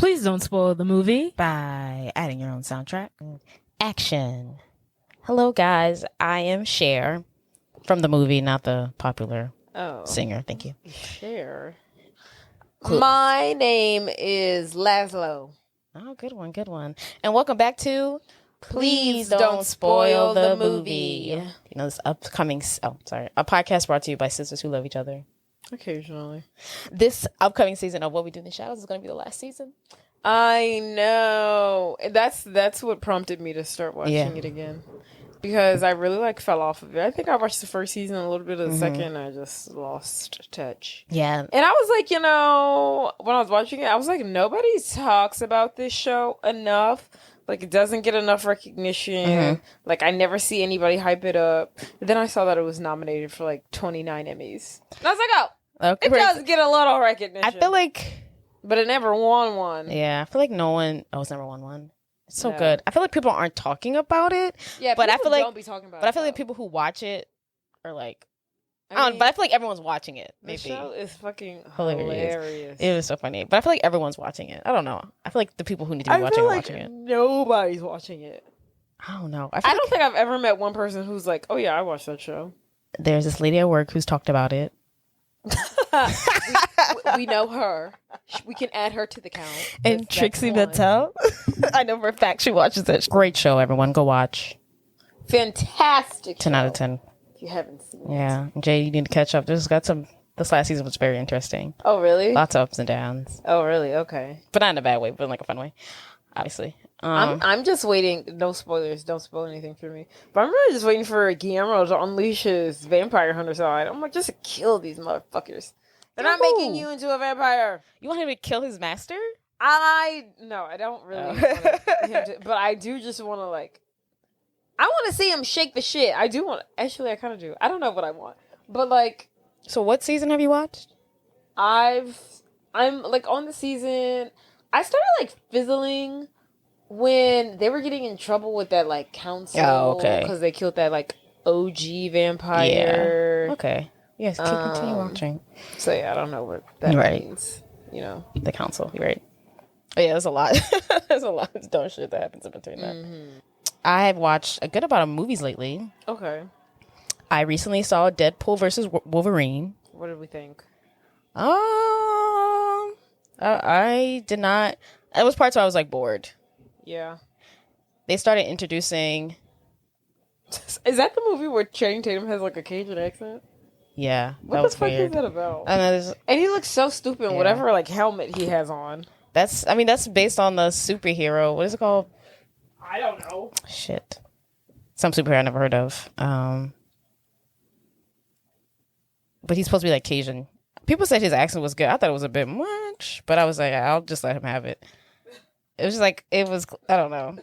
Please don't spoil the movie. By adding your own soundtrack. Action. Hello, guys. I am Cher from the movie, not the popular singer. Thank you. Cher. Cool. My name is Laszlo. Oh, good one. And welcome back to Please Don't Spoil the Movie. You know, this upcoming, a podcast brought to you by sisters who love each other. Occasionally. This upcoming season of What We Do in the Shadows is going to be the last season. I know. That's what prompted me to start watching it again. Because I really fell off of it. I think I watched the first season, a little bit of the second, I just lost touch. Yeah. And I was like, when I was watching it, I was like, nobody talks about this show enough. Like, it doesn't get enough recognition. Like, I never see anybody hype it up. But then I saw that it was nominated for 29 Emmys. And I was like, it does get a little recognition. I feel like... But it never won one. Yeah, I feel like no one... Oh, it's never won one. It's so good. I feel like people aren't talking about it. Yeah, but I feel like don't be talking about But I feel like people who watch it are like... but I feel like everyone's watching it. Maybe. The show is fucking hilarious. It is so funny. But I feel like everyone's watching it. I don't know. I feel like the people who need to be watching are watching it. Nobody's watching it. I don't know. I don't think I've ever met one person who's like, oh yeah, I watched that show. There's this lady at work who's talked about it. we know her. We can add her to the count. And Trixie Mattel. I know for a fact she watches it. Great show, everyone. Go watch. Fantastic 10 out of 10. If you haven't seen it. Yeah. Jay, you need to catch up. This last season was very interesting. Oh, really? Lots of ups and downs. Oh, really? Okay. But not in a bad way, but in a fun way. Obviously. I'm just waiting. No spoilers. Don't spoil anything for me. But I'm really just waiting for Guillermo to unleash his vampire hunter side. I'm like, just kill these motherfuckers. They're not making you into a vampire. You want him to kill his master? No, I don't really want him to, but I do just want to I want to see him shake the shit. I do want, actually I kind of do. I don't know what I want. But So what season have you watched? I'm on the season, I started fizzling when they were getting in trouble with that council. Oh, okay. Because they killed that OG vampire. Yeah. Okay. Yes, continue watching. So yeah, I don't know what that means. The council. You're right. Oh, yeah, there's a lot. There's a lot of dumb shit that happens in between that. I have watched a good amount of movies lately. Okay. I recently saw Deadpool versus Wolverine. What did we think? I did not. It was parts where I was bored. Yeah. They started introducing. Is that the movie where Channing Tatum has a Cajun accent? Yeah. What the fuck is that about? And he looks so stupid in whatever helmet he has on. That's based on the superhero. What is it called? I don't know. Shit. Some superhero I never heard of. But he's supposed to be Cajun. People said his accent was good. I thought it was a bit much, but I was like, I'll just let him have it. It was I don't know.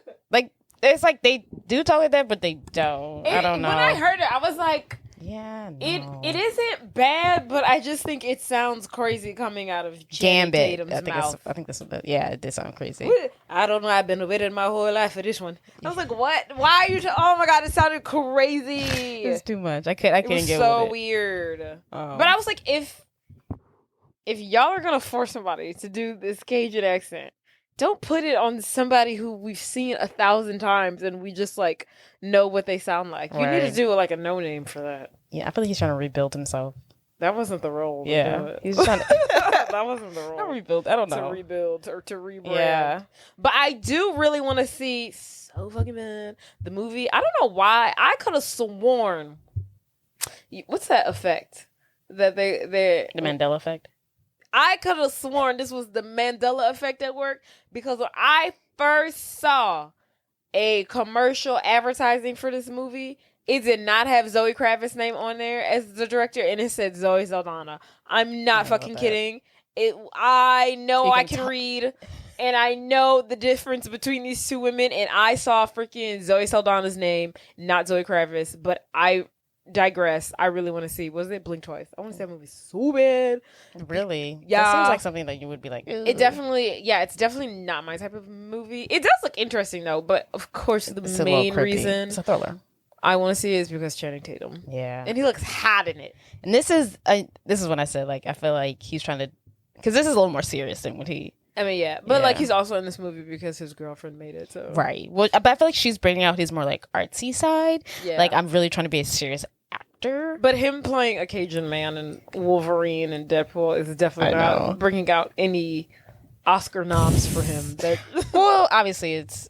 It's they do talk like that, but they don't. I don't know. When I heard it, I was like, yeah, no. It isn't bad, but I just think it sounds crazy coming out of Channing Tatum's mouth. I think that's it did sound crazy. I don't know. I've been waiting my whole life for this one. I was like, what? Why are you? Oh my god! It sounded crazy. It's too much. I couldn't get with it. So weird. But I was like, if y'all are gonna force somebody to do this Cajun accent, don't put it on somebody who we've seen 1,000 times and we just know what they sound like. You need to do a no name for that. Yeah, I feel like he's trying to rebuild himself. That wasn't the role. Yeah, he's trying to. That wasn't the role. Not rebuild. I don't know. To rebuild or to rebrand. Yeah, but I do really want to see so fucking bad the movie. I don't know why. I could have sworn. What's that effect? That they the Mandela effect. I could have sworn this was the Mandela effect at work because when I first saw a commercial advertising for this movie, it did not have Zoe Kravitz's name on there as the director, and it said Zoe Saldana. I'm not fucking kidding. I know I can read, and I know the difference between these two women, and I saw freaking Zoe Saldana's name, not Zoe Kravitz, but I digress. I really want to see. Was it Blink Twice? I want to see that movie so bad. Really? Yeah. That seems like something that you would be like, ew. It's definitely not my type of movie. It does look interesting though, but of course the main reason it's a thriller I want to see it is because Channing Tatum. Yeah. And he looks hot in it. And this is when I said I feel like he's trying to, because this is a little more serious than what he. I mean, yeah, but Yeah. like he's also in this movie because his girlfriend made it. So Right. Well, but I feel like she's bringing out his more like artsy side. yeah, Like I'm really trying to be a serious actor. But him playing a Cajun man and Wolverine and Deadpool is definitely I know. not bringing out any Oscar noms for him. That Well, obviously it's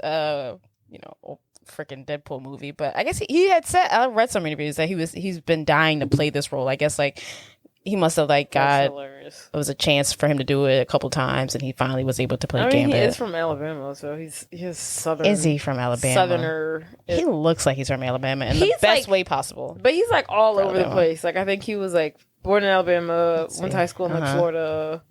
freaking Deadpool movie, but I guess he had said, I read some interviews that he's been dying to play this role. I guess like he must have like got, it was a chance for him to do it a couple times, and he finally was able to play Gambit. He is from Alabama, so he's southern. Is he from Alabama? Southerner. He looks like he's from Alabama in the best way possible. But he's like all over Alabama. the place. Like I think he was like born in Alabama, went to high school in like Florida.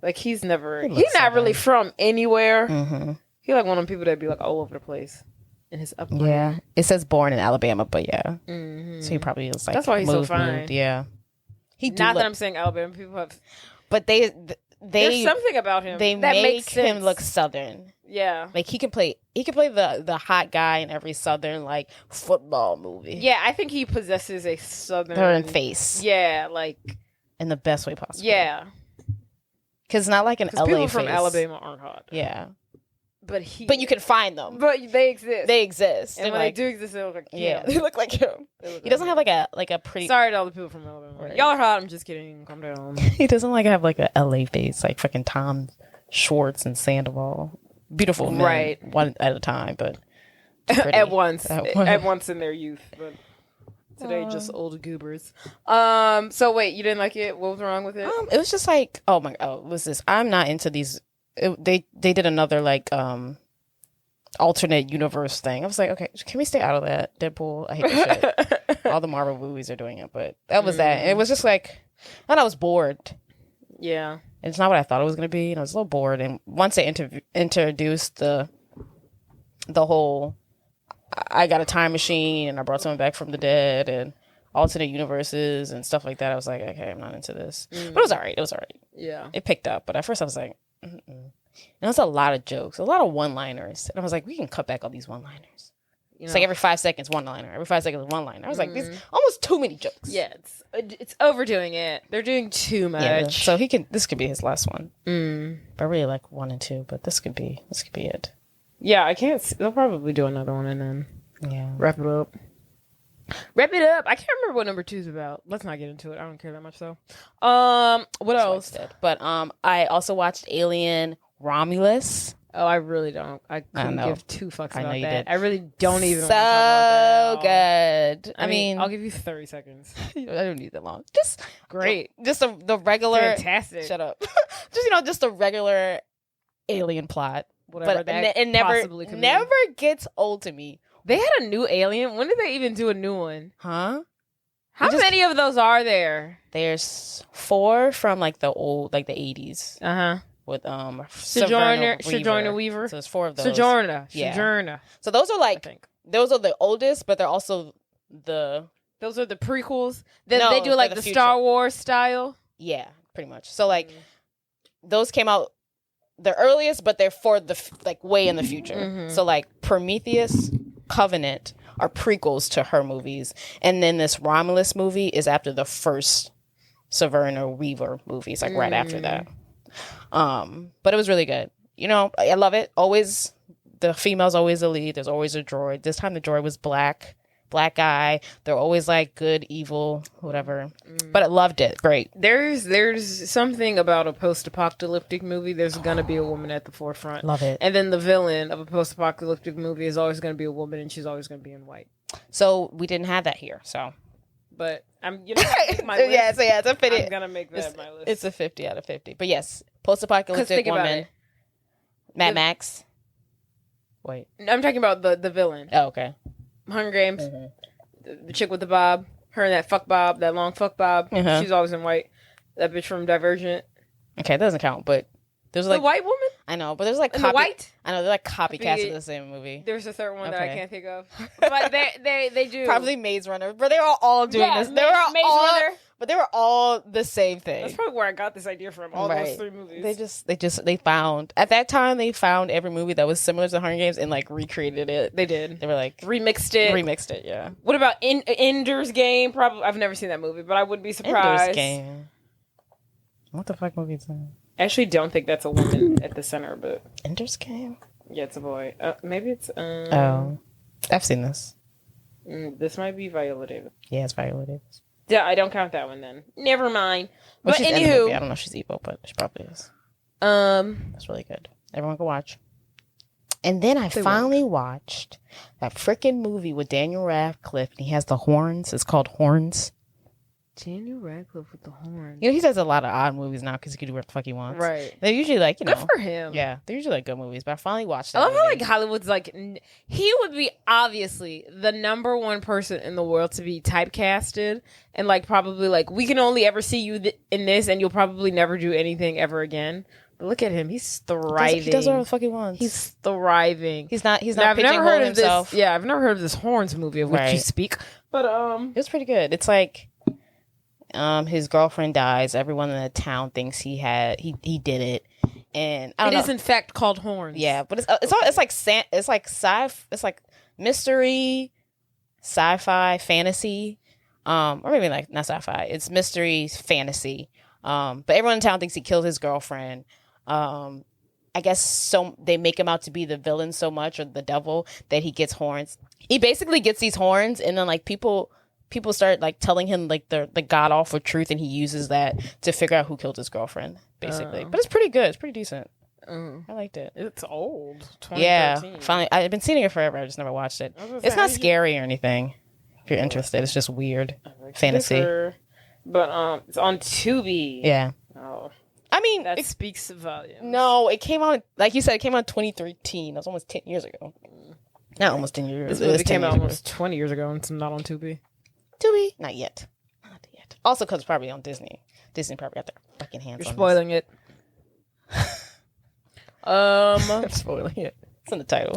Like he's not really from anywhere. Mm-hmm. He like one of them people that be like all over the place in his upbringing. Yeah, it says born in Alabama, but yeah, Mm-hmm. so he probably was like that's why he's moved, so fine. moved. Yeah, Not that I'm saying Alabama people have, but there's something about him they that make makes him sense. look Southern. Yeah, Like he can play the hot guy in every Southern like football movie. yeah. I think he possesses a southern face. Yeah, like In the best way possible. yeah. Because not like an LA People face. from Alabama aren't hot. Yeah, But you can find them. But they exist. They exist. and They're when like, they do exist, they look like him. yeah, they look like him. They look He doesn't him. have like a pretty. Sorry to all the people from Alabama. Right. Y'all are hot. I'm just kidding. Calm down. He doesn't like have like a LA face, like fucking Tom Schwartz and Sandoval. Beautiful men, Right. one at a time, but pretty. at once At once. in their youth, but today just old goobers. So wait, you didn't like it? What was wrong with it? It was just like, oh my, what was this? I'm not into these. They did another like alternate universe thing. I was like, okay, can we stay out of that? Deadpool, I hate that shit. All the Marvel movies are doing it, but that was that. And it was just like, and I was bored. Yeah. It's not what I thought it was going to be, and I was a little bored. And once they introduced the whole, I got a time machine and I brought someone back from the dead and alternate universes and stuff like that, I was like, okay, I'm not into this. But it was all right. It was all right. Yeah. It picked up, but at first I was like, mm-mm. And it was a lot of jokes, a lot of one-liners. And I was like, we can cut back all these one-liners. It's like every 5 seconds, one-liner. Every 5 seconds, one-liner. I was like, these almost too many jokes. Yeah, it's overdoing it. They're doing too much. Yeah, so this could be his last one. Mm. But I really like 1 and 2, but this could be it. Yeah, I can't. They'll probably do another one and then Yeah. wrap it up. Wrap it up. I can't remember what number 2 is about. Let's not get into it. I don't care that much though. What else? But I also watched Alien Romulus. Oh, I really don't. I couldn't know. give 2 fucks I know about you that. did. I really don't even. So want to talk about that at all. good. I mean, I'll give you 30 seconds. I don't need that long. Just Great. Just the regular. Fantastic. Shut up. Just the regular alien plot. Whatever But that it possibly could never mean. gets old to me. They had a new Alien. When did they even do a new one? Huh? How many of those are there? There's 4 from like the old, like the 80s with Sojourner Weaver. So there's 4 of those. Sojourner. Yeah. Sojourner. So those are I like think those are the oldest, but they're also the those are the prequels. Then No, they do they're like the the future. Star Wars style. yeah, pretty much. So like those came out the earliest, but they're for the like way in the future. So like Prometheus, Covenant are prequels to her movies, and then this Romulus movie is after the first Sojourner Weaver movies, like right after that. But it was really good. I love it. Always the female's always the lead. There's always a droid. This time the droid was black guy. They're always like good, evil, whatever. But I loved it. Great. There's something about a post-apocalyptic movie. There's gonna be a woman at the forefront. Love it. And then the villain of a post-apocalyptic movie is always gonna be a woman, and she's always gonna be in white. So we didn't have that here. So But I'm my list. yeah, it's a 50. I'm gonna make that my list. It's a 50 out of 50. But yes, post-apocalyptic think about woman. it. Mad Max. Wait. I'm talking about the villain. Oh, okay. Hunger Games. The chick with the bob. Her and that fuck bob, that long fuck bob. Uh-huh. She's always in white. That bitch from Divergent. Okay, that doesn't count. But there's The like white woman? I know, but there's like In the white? I know they're like copycats Be- of the same movie. There's a third one that I Okay. can't think of. But they do. Probably Maze Runner, but they were all doing this. They were Maze all, Runner. but they were all the same thing. That's probably where I got this idea from. All Right. those 3 movies. They found at that time they found every movie that was similar to Hunger Games and like recreated it. They did. They were like Remixed it. remixed it. Yeah. What about Ender's Game? Probably I've never seen that movie, but I wouldn't be surprised. Ender's Game. What the fuck movie is that? I actually don't think that's a woman at the center, but Ender's Game. yeah, it's a boy. Maybe it's. Oh, I've seen this. This might be Viola Davis. Yeah, it's Viola Davis. Yeah, I don't count that one then. Never mind. Well, But she's in the movie. I anywho, don't know if she's evil, but she probably is. um, That's really good. Everyone can watch. And then I finally watched that freaking movie with Daniel Radcliffe, and he has the horns. It's called Horns. Daniel Radcliffe with the horn. You know, he does a lot of odd movies now because he can do what the fuck he wants. Right. They're usually like, you know. Good for him. Yeah, they're usually like good movies, but I finally watched that I love how movie. like Hollywood's like he would be obviously the number one person in the world to be typecasted and like probably like we can only ever see you in this and you'll probably never do anything ever again. But look at him, he's thriving. He does whatever the fuck he wants. He's thriving. He's not I've never heard of himself. this. Yeah, I've never heard of this Horns movie of which you speak. But it was pretty good. It's like his girlfriend dies. Everyone in the town thinks he did it, and I don't know. It is in fact called Horns. Yeah, but it's like mystery, sci-fi, fantasy, or maybe like not sci-fi. It's mystery, fantasy. But everyone in town thinks he killed his girlfriend. I guess so. They make him out to be the villain so much, or the devil, that he gets horns. He basically gets these horns, and then like people start like telling him like the god awful truth, and he uses that to figure out who killed his girlfriend, basically. But it's pretty good. It's pretty decent. I liked it. It's old. 2013. Yeah, finally. I've been seeing it forever. I just never watched it. It's not scary or anything. If you're interested, it's just weird fantasy. But it's on Tubi. Yeah. Oh, I mean, that speaks volumes. No, it came out like you said. It came out in 2013. That's almost 10 years ago. Not almost 10 years. This movie came out almost 20 years ago, and it's not on Tubi. Tubi? Not yet. Also, because it's probably on Disney. Disney probably got their fucking hands on it. You're spoiling it. I'm spoiling it. It's in the title.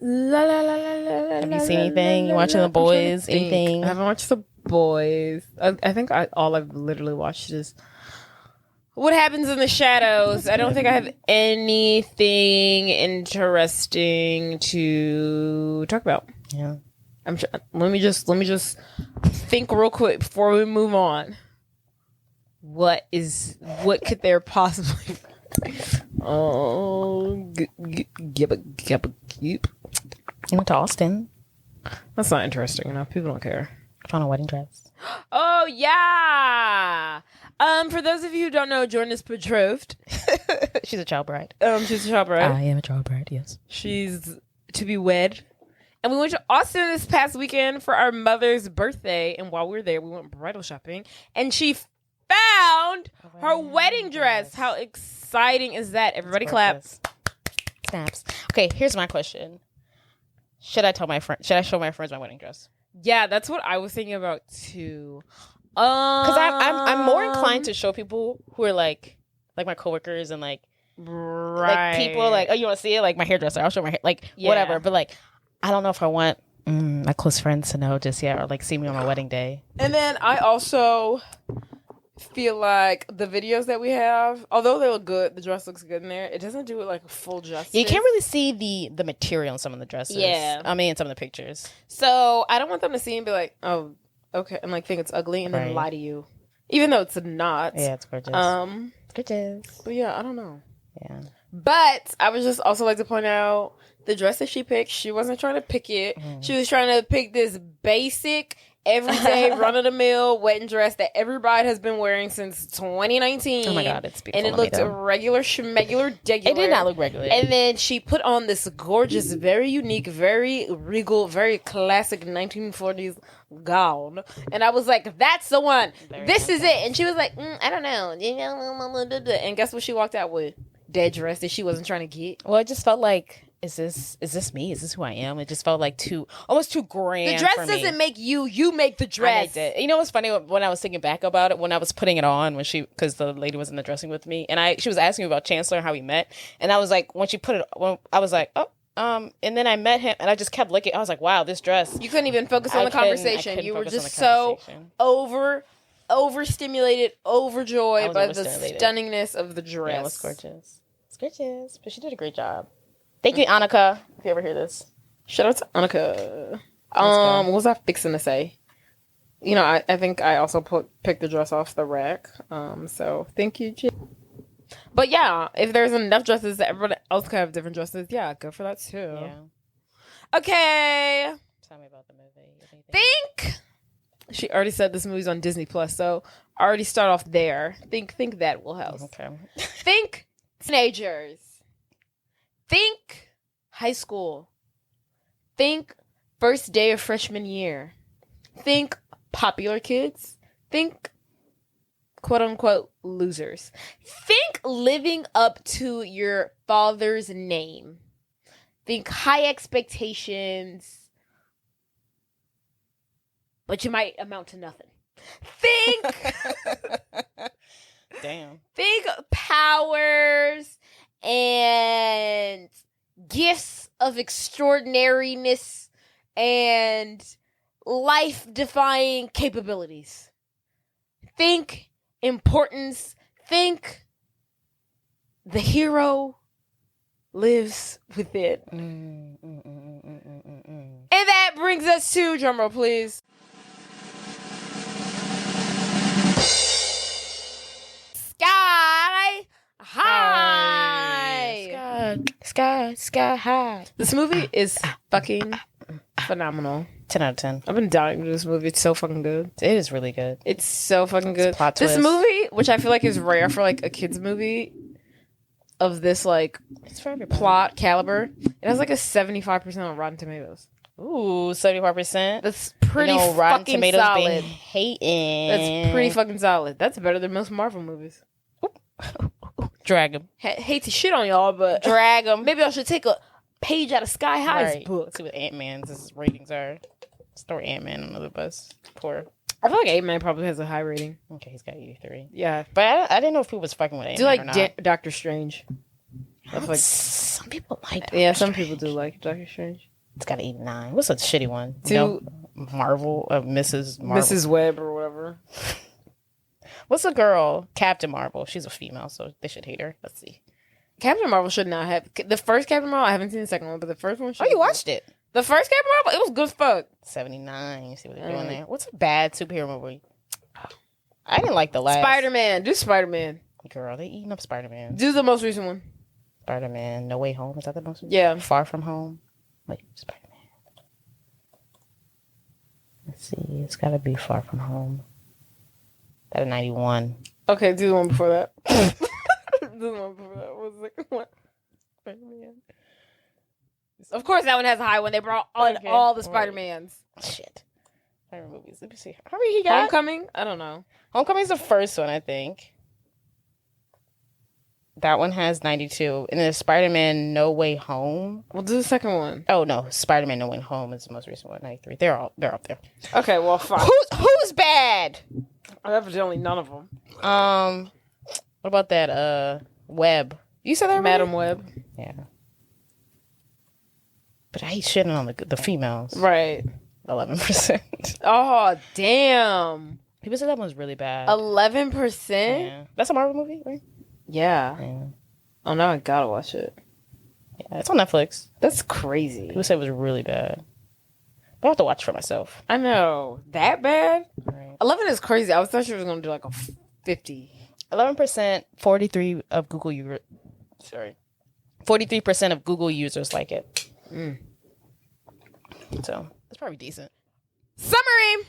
Have you seen anything? You watching The Boys? Anything? I haven't watched The Boys. I think all I've literally watched is What Happens in the Shadows. I don't think I have anything interesting to talk about. Yeah. Let me just think real quick before we move on. What could there possibly You went to Austin. That's not interesting enough. People don't care. Found a wedding dress. Oh yeah. For those of you who don't know, Jordan is betrothed. She's a child bride. She's a child bride. I am a child bride, yes. She's to be wed. And we went to Austin this past weekend for our mother's birthday. And while we were there, we went bridal shopping. And she found her wedding dress. How exciting is that? Everybody clap. Snaps. Okay, here's my question. Should I show my friends my wedding dress? Yeah, that's what I was thinking about too. Because I'm more inclined to show people who are like my coworkers and like people like, oh, you want to see it? Like my hairdresser, I'll show my hair, like whatever. But like, I don't know if I want my close friends to know just yet, or like see me on my wedding day. And then I also feel like the videos that we have, although they look good, the dress looks good in there, it doesn't do it like a full justice. You can't really see the material in some of the dresses. Yeah. I mean, in some of the pictures. So I don't want them to see and be like, oh, okay, and like think it's ugly and then lie to you. Even though it's not. Yeah, it's gorgeous. It's gorgeous. But yeah, I don't know. Yeah. But I would just also like to point out the dress that she picked, she wasn't trying to pick it. She was trying to pick this basic, everyday, run-of-the-mill wedding dress that every bride has been wearing since 2019. Oh my God, it's beautiful. And it looked regular, schmegular, degular. It did not look regular. And then she put on this gorgeous, very unique, very regal, very classic 1940s gown. And I was like, that's the one. This is it. And she was like, I don't know. And guess what she walked out with? Dead dress that she wasn't trying to get. Well, it just felt like, is this me? Is this who I am? It just felt like almost too grand. The dress doesn't make you make the dress. You know what's funny? When I was thinking back about it, when I was putting it on, because the lady was in the dressing with me, and she was asking me about Chancellor and how we met, and I was like, when she put it, I was like, and then I met him, and I just kept looking. I was like, wow, this dress. You couldn't even focus on the conversation. You were just so overstimulated, overjoyed by the stunningness of the dress. Yeah, it was gorgeous. It's gorgeous, but she did a great job. Thank you, Annika, if you ever hear this. Shout out to Annika. What was I fixing to say? You know, I think I also picked the dress off the rack. So thank you, Jim. But yeah, if there's enough dresses that everyone else can have different dresses, yeah, go for that too. Yeah. Okay. Tell me about the movie. What do you Think. She already said this movie's on Disney Plus, so I already start off there. Think that will help. Okay. Think teenagers. Think high school. Think first day of freshman year. Think popular kids. Think quote unquote losers. Think living up to your father's name. Think high expectations, but you might amount to nothing. Think Damn. Think powers and gifts of extraordinariness and life-defying capabilities. Think importance. Think the hero lives within. And that brings us to, drumroll please, Sky High. Sky high. This movie is fucking phenomenal. 10 out of 10. I've been dying to this movie. It's so fucking good. It is really good. It's so fucking good. Plot This twist. movie, which I feel like is rare for like a kids movie of this like It's for everybody. plot caliber, it has like a 75% on Rotten Tomatoes. Ooh, 75%. That's pretty Rotten fucking Tomatoes solid. been hating. That's pretty fucking solid. That's better than most Marvel movies. Drag him. Hate to shit on y'all, but Drag him. maybe I should take a page out of Sky High's Right. book. Let's see what Ant-Man's ratings are. Let's throw Ant-Man under the bus. Poor. I feel like Ant-Man probably has a high rating. Okay, he's got 83. Yeah. But I didn't know if people was fucking with Ant-Man Do you or like not. Doctor Strange? I feel like, Some people like yeah, Doctor some people Strange. do like Doctor Strange. It's got 89. What's a shitty one? Two- Marvel, Mrs. Marvel. Mrs. Webb or whatever. What's a girl? Captain Marvel. She's a female, so they should hate her. Let's see. Captain Marvel should not have. The first Captain Marvel, I haven't seen the second one, but the first one should. Oh, you watched it? The first Captain Marvel? It was good as fuck. 79. You see what they're Alright. doing there? What's a bad superhero movie? I didn't like the last. Spider-Man. Do Spider-Man. Girl, they eating up Spider-Man. Do the most recent one. Spider-Man, No Way Home. Is that the most? Yeah. Far From Home. Wait, Spider-Man. Let's see. It's got to be Far From Home. That a 91. Okay, do the one before that. Do the one before that. What was the second one? Spider-Man. Of course, that one has a high one. They brought on Okay. all the Right. Spider-Mans. Shit. Spider movies. Let me see. How many he got? Homecoming? I don't know. Homecoming's the first one, I think. That one has 92. And then Spider-Man No Way Home. We'll do the second one. Oh, no. Spider-Man No Way Home is the most recent one, 93. They're up there. Okay, well, fine. Who's bad? Evidently none of them. What about that, Webb? You said that already? Madam Web. Yeah. But I hate shitting on the females. Right. 11%. Oh, damn. People said that one was really bad. 11%? Yeah. That's a Marvel movie, right? Yeah. Yeah. Oh, now I gotta watch it. Yeah, it's on Netflix. That's crazy. People said it was really bad. But I have to watch for myself. I know. That bad? Right. 11 is crazy. I thought she was gonna do like a 50. 11%, 43 of Google users. Sorry. 43% of Google users like it. So, that's probably decent. Summary.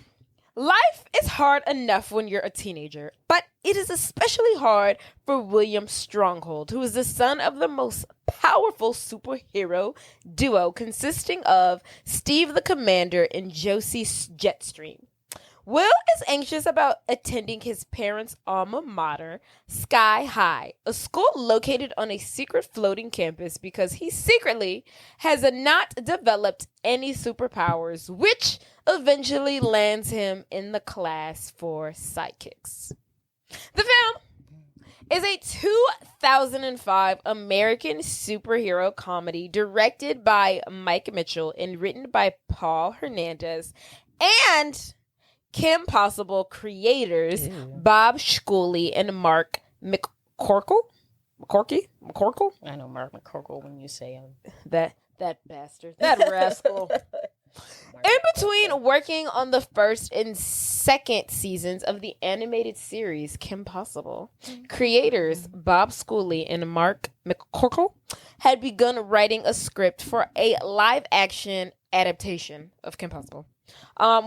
Life is hard enough when you're a teenager, but it is especially hard for William Stronghold, who is the son of the most powerful superhero duo consisting of Steve the Commander and Josie Jetstream. Will is anxious about attending his parents' alma mater, Sky High, a school located on a secret floating campus because he secretly has not developed any superpowers, which eventually lands him in the class for sidekicks. The film is a 2005 American superhero comedy directed by Mike Mitchell and written by Paul Hernandez and Kim Possible creators Bob Scully and Mark McCorkle. I know Mark McCorkle when you say him. That bastard. That rascal. In between working on the first and second seasons of the animated series Kim Possible, creators Bob Schooley and Mark McCorkle had begun writing a script for a live-action adaptation of Kim Possible,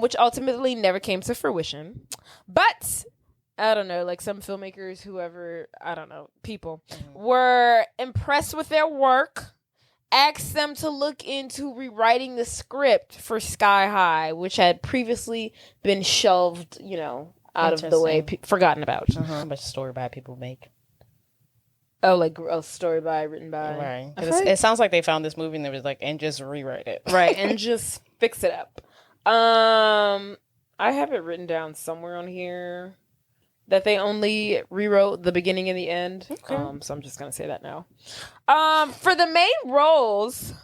which ultimately never came to fruition. But I don't know, like some filmmakers, whoever, I don't know, people were impressed with their work, asked them to look into rewriting the script for Sky High, which had previously been shelved, you know, out of the way, forgotten about. How much story by people make. Oh, like a story by, written by. Right. It sounds like they found this movie and they was like, and just rewrite it. Right, and just fix it up. I have it written down somewhere on here that they only rewrote the beginning and the end. Okay. So I'm just going to say that now. For the main roles,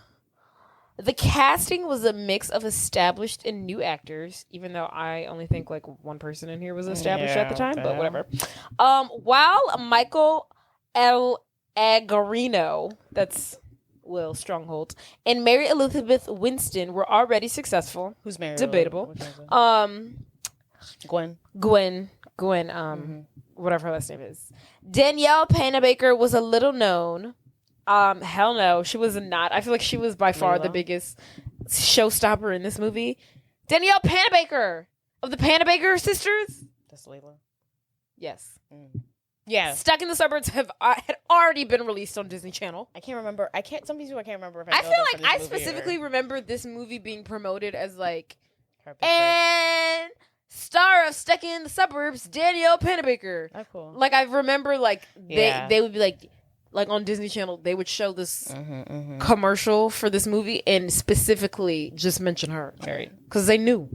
the casting was a mix of established and new actors, even though I only think like one person in here was established at the time, but whatever. While Michael Agarino, that's Will Stronghold, and Mary Elizabeth Winston were already successful. Who's Mary? Debatable. Gwen, whatever her last name is. Danielle Panabaker was a little known. Hell no, she was not. I feel like she was by far the biggest showstopper in this movie. Danielle Panabaker of the Panabaker sisters. That's Layla. Yes. Yeah. Stuck in the Suburbs had already been released on Disney Channel. I can't remember. Some of these people I can't remember if I feel like I specifically remember this movie being promoted as like, and star of Stuck in the Suburbs, Danielle Panabaker. Oh, cool. Like I remember, like they would be like on Disney Channel, they would show this commercial for this movie and specifically just mention her, right? Because they knew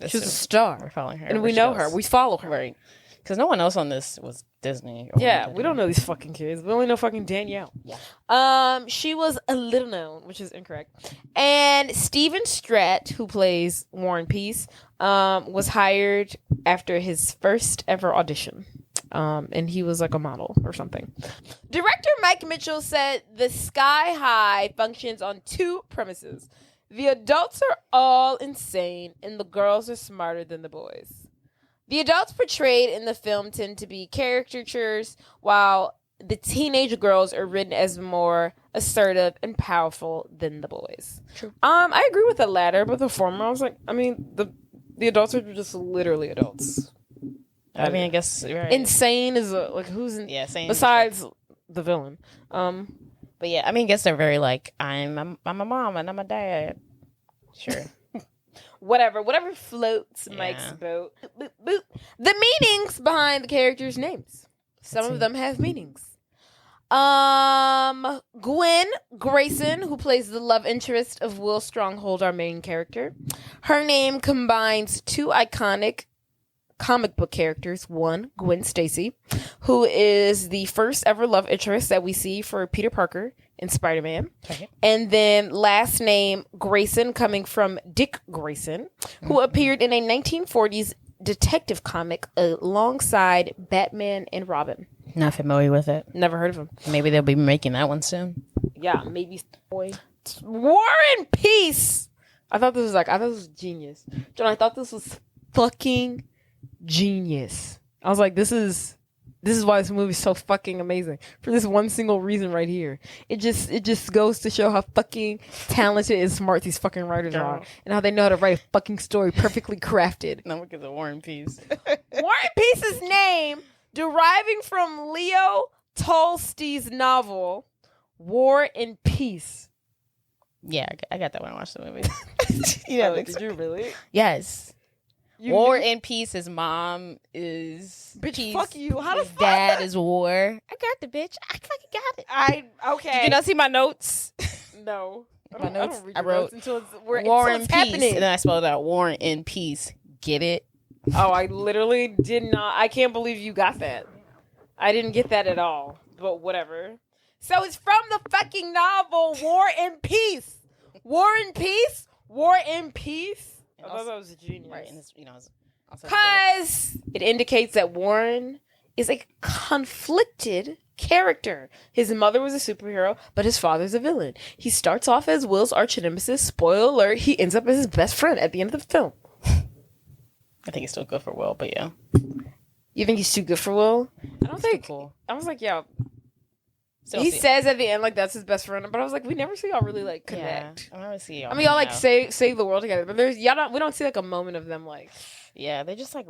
she was a star. We're following her, and we know her. We follow her, right? Because no one else on this was Disney. Yeah, we don't know these fucking kids. We only know fucking Danielle. Yeah. She was a little known, which is incorrect. And Steven Stratt, who plays Warren Peace, was hired after his first ever audition. And he was like a model or something. Director Mike Mitchell said the Sky High functions on two premises. The adults are all insane and the girls are smarter than the boys. The adults portrayed in the film tend to be caricatures, while the teenage girls are written as more assertive and powerful than the boys. True. I agree with the latter, but the former, I was like, I mean, the adults are just literally adults. I mean, I guess right. Insane is like who's insane besides the villain. But yeah, I mean, I guess they're very like I'm a mom and I'm a dad. Sure. Whatever floats Mike's boat. Boop, boop. The meanings behind the characters' names. Some of them have meanings. Gwen Grayson, who plays the love interest of Will Stronghold, our main character. Her name combines two iconic comic book characters. One, Gwen Stacy, who is the first ever love interest that we see for Peter Parker in Spider-Man. Okay. And then last name Grayson, coming from Dick Grayson, who appeared in a 1940s detective comic alongside Batman and Robin. Not familiar with it. Never heard of him. Maybe they'll be making that one soon. Yeah, maybe. Boy. War and Peace. I thought this was genius. John, I thought this was fucking genius. I was like, this is why this movie is so fucking amazing. For this one single reason right here. It just goes to show how fucking talented and smart these fucking writers are. And how they know how to write a fucking story perfectly crafted. Now look at the War and Peace. War and Peace's name, deriving from Leo Tolstoy's novel, War and Peace. Yeah, I got that when I watched the movie. Did you really? Yes. War and Peace. His mom is bitch. Peace. Fuck you. How his dad is War. I got the bitch. I fucking got it. Okay. Did you not see my notes? No. My notes. I wrote until War and Peace, happening. And then I spelled out War and Peace. Get it? Oh, I literally did not. I can't believe you got that. I didn't get that at all. But whatever. So it's from the fucking novel War and Peace. War and Peace. War and Peace. I thought that was a genius. Right, and because it indicates that Warren is a conflicted character. His mother was a superhero, but his father's a villain. He starts off as Will's arch nemesis. Spoiler alert, he ends up as his best friend at the end of the film. I think it's still good for Will, but yeah. You think he's too good for Will? I don't think. Cool. I was like, yeah. Still He see- says at the end, like, that's his best friend. But I was like, we never see y'all really, like, connect. Yeah, I never see y'all. I mean, y'all, like, hang out. save the world together. But we don't see, like, a moment of them, like... Yeah, they just like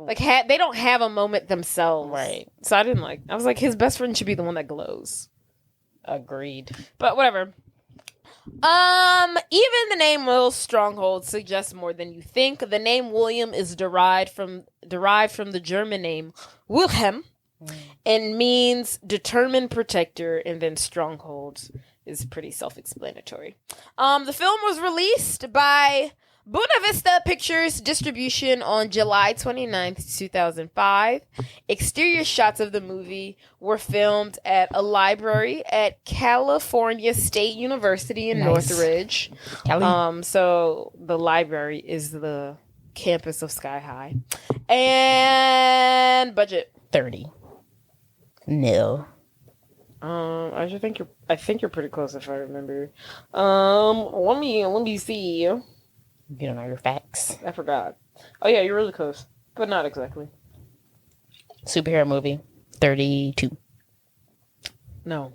they don't have a moment themselves. Right. So I was like, his best friend should be the one that glows. Agreed. But whatever. Even the name Will Stronghold suggests more than you think. The name William is derived from the German name Wilhelm and means determined protector, and then Stronghold is pretty self-explanatory. The film was released by Buena Vista Pictures Distribution on July 29th, 2005. Exterior shots of the movie were filmed at a library at California State University in Northridge. Cali. So the library is the campus of Sky High. And budget 30. No. I think you're pretty close if I remember. Let me see. You don't know your facts. I forgot. Oh yeah, you're really close, but not exactly. Superhero movie. 32. No.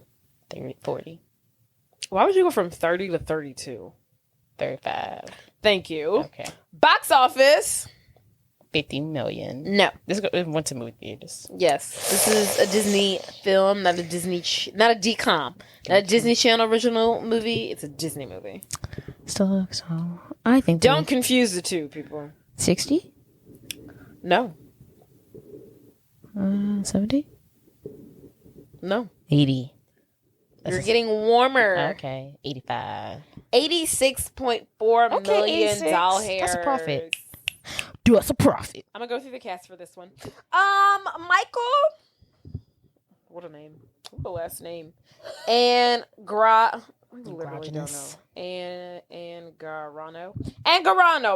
30, 40. Why would you go from 30 to 32? 35. Thank you. Okay. Box office. 50 million. No. It went to movie theaters. Yes. This is a Disney film, not a not a DCOM. Not a Disney Channel original movie. It's a Disney movie. So I think Don't confuse the two, people. 60? No. 70? No. 80. You're getting warmer. Okay. 85. $86.4 million. 86. That's a profit. Do us a profit. I'm gonna go through the cast for this one. Michael. What a name. What a last name. And I literally don't know. And Garano.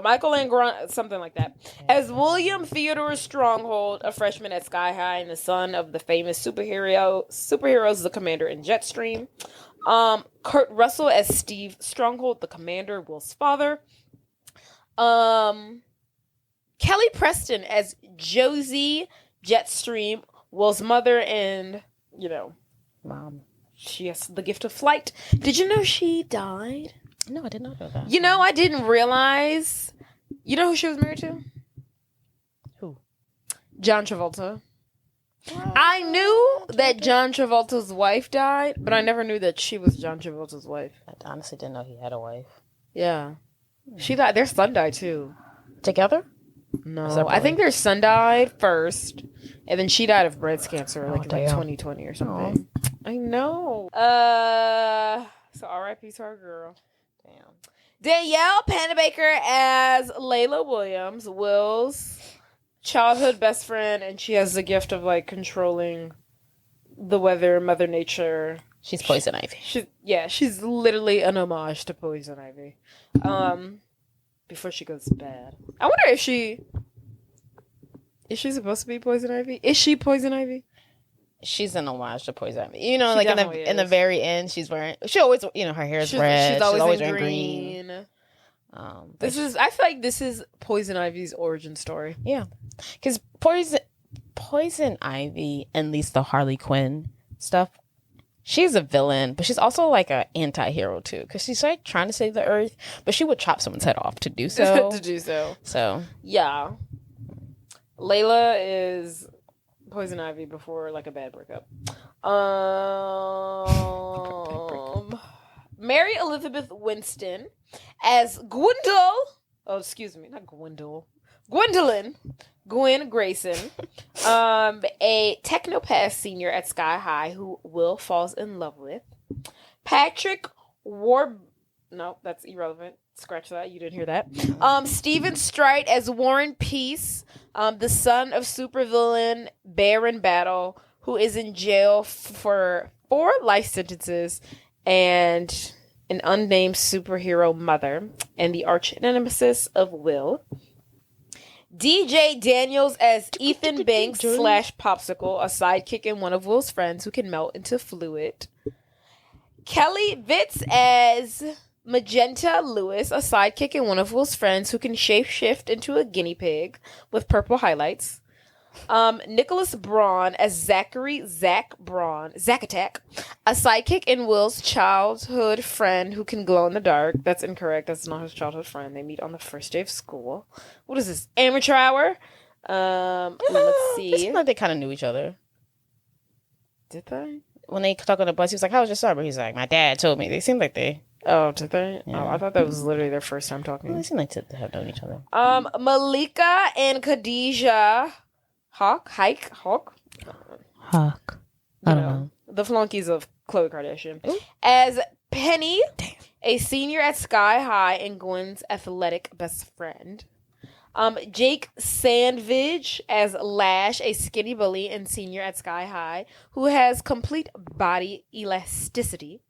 Michael Angarano, something like that. As William Theodore Stronghold, a freshman at Sky High and the son of the famous superheroes, the Commander and Jetstream. Kurt Russell as Steve Stronghold, the Commander, Will's father. Kelly Preston as Josie Jetstream, Will's mother, and, Mom. she has the gift of flight. Did you know she died? No, I did not know that. I didn't realize. You know who she was married to? Who? John Travolta. I knew that John Travolta's wife died, but I never knew that she was John Travolta's wife. I honestly didn't know he had a wife. Yeah. She died. Their son died, too. Together? No. Separately? I think their son died first, and then she died of breast cancer, like 2020 or something. Aww. I know. So R.I.P. to our girl. Damn. Danielle Panabaker as Layla Williams, Will's childhood best friend, and she has the gift of, like, controlling the weather, Mother Nature. She's Poison Ivy. She's literally an homage to Poison Ivy. Before she goes bad. I wonder if is she supposed to be Poison Ivy? Is she Poison Ivy? She's an homage to Poison Ivy. You know, She like definitely in the is. very end, she always, her hair is red. She's always in wearing green. But I feel like this is Poison Ivy's origin story. Yeah, because Poison Ivy, and at least the Harley Quinn stuff, she's a villain, but she's also like an anti-hero too, because she's like trying to save the earth, but she would chop someone's head off to do so. So yeah, Layla is Poison Ivy before like a bad breakup. Mary Elizabeth Winston as Gwendolyn Gwen Grayson, a technopath senior at Sky High who Will falls in love with. Patrick no, that's irrelevant. Scratch that. You didn't hear that. Stephen Strite as Warren Peace, the son of supervillain Baron Battle, who is in jail for 4 life sentences, and an unnamed superhero mother, and the arch nemesis of Will. DJ Daniels as Ethan Banks / Popsicle, a sidekick and one of Will's friends who can melt into fluid. Kelly Vitz as Magenta Lewis, a sidekick and one of Will's friends who can shapeshift into a guinea pig with purple highlights. Nicholas Braun as Zach Attack, a sidekick and Will's childhood friend who can glow in the dark. That's incorrect. That's not his childhood friend. They meet on the first day of school. What is this? Amateur hour? Let's see. It seemed like they kind of knew each other. Did they? When they talk on the bus, he was like, "How was your summer?" He's like, "My dad told me." They seemed like they. Oh, did they? Yeah. Oh, I thought that was literally their first time talking. Well, they seem like to have known each other. Malika and Khadijah Hawk. I don't know. The flunkies of Khloe Kardashian. Ooh. As Penny, a senior at Sky High and Gwen's athletic best friend. Jake Sandvidge as Lash, a skinny bully and senior at Sky High who has complete body elasticity.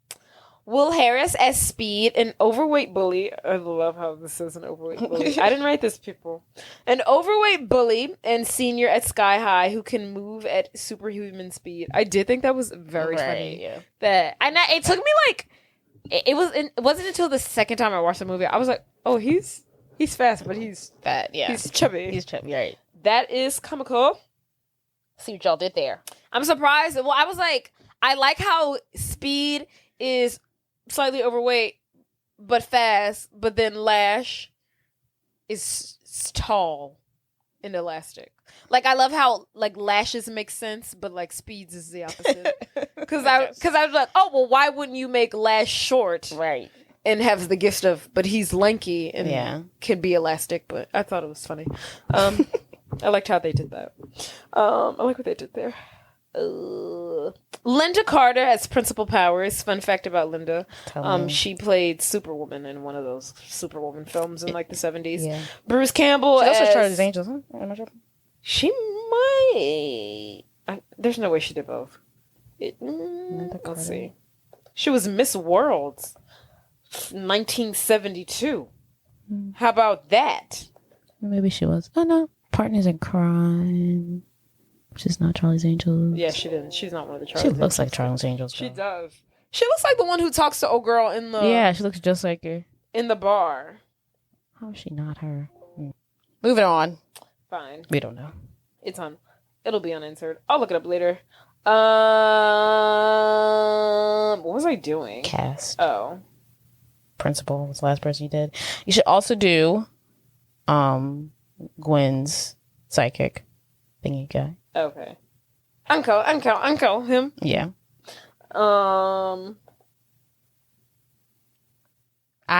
Will Harris as Speed, an overweight bully. I love how this is an overweight bully. I didn't write this, people. An overweight bully and senior at Sky High who can move at superhuman speed. I did think that was very funny. Yeah. It took me like it wasn't until the second time I watched the movie I was like, oh, he's fast, but he's fat. Yeah, he's chubby. He's chubby, right? That is comical. See what y'all did there. I'm surprised. Well, I was like, I like how Speed is slightly overweight but fast, but then Lash is tall and elastic. Like, I love how like Lashes make sense, but like Speed's is the opposite. Because I was like, oh well, why wouldn't you make Lash short, right, and have the gift of, but he's lanky and can be elastic. But I thought it was funny. I liked how they did that. I like what they did there. Linda Carter has Principal Powers. Fun fact about Linda. She played Superwoman in one of those Superwoman films in like the 70s. Yeah. Bruce Campbell she also Charlie's Angels, huh? Am I sure? She might. There's no way she did both. Let's see. She was Miss World 1972. How about that? Maybe she was. Oh no. Partners in Crime. She's not Charlie's Angels. Yeah, she didn't. She's not one of the Charlie's She Angels. looks like Charlie's Angels. She does. She looks like the one who talks to old girl in the... Yeah, she looks just like her. In the bar. How is she not her? Moving on. Fine. We don't know. It's on. It'll be on insert. I'll look it up later. What was I doing? Cast. Oh. Principal was the last person you did. You should also do Gwen's psychic thingy guy. Okay. Uncle, him. Yeah. I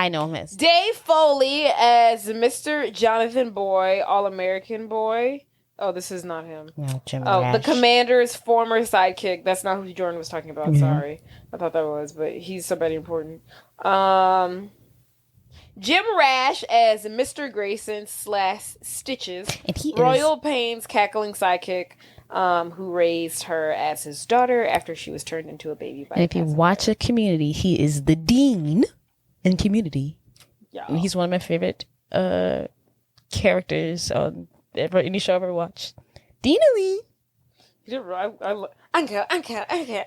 know him as Dave Foley as Mr. Jonathan Boy, All-American Boy. Oh, this is not him. No, Jimmy Oh, Rash. the commander's former sidekick. That's not who Jordan was talking about. Sorry. I thought that was, but he's somebody important. Jim Rash as Mr. Grayson / Stitches. And he Royal Pain's cackling sidekick, who raised her as his daughter after she was turned into a baby. And if you watch a Community, he is the dean in Community. Yeah. And he's one of my favorite characters on any show I've ever watched. Dean Ali. Uncle.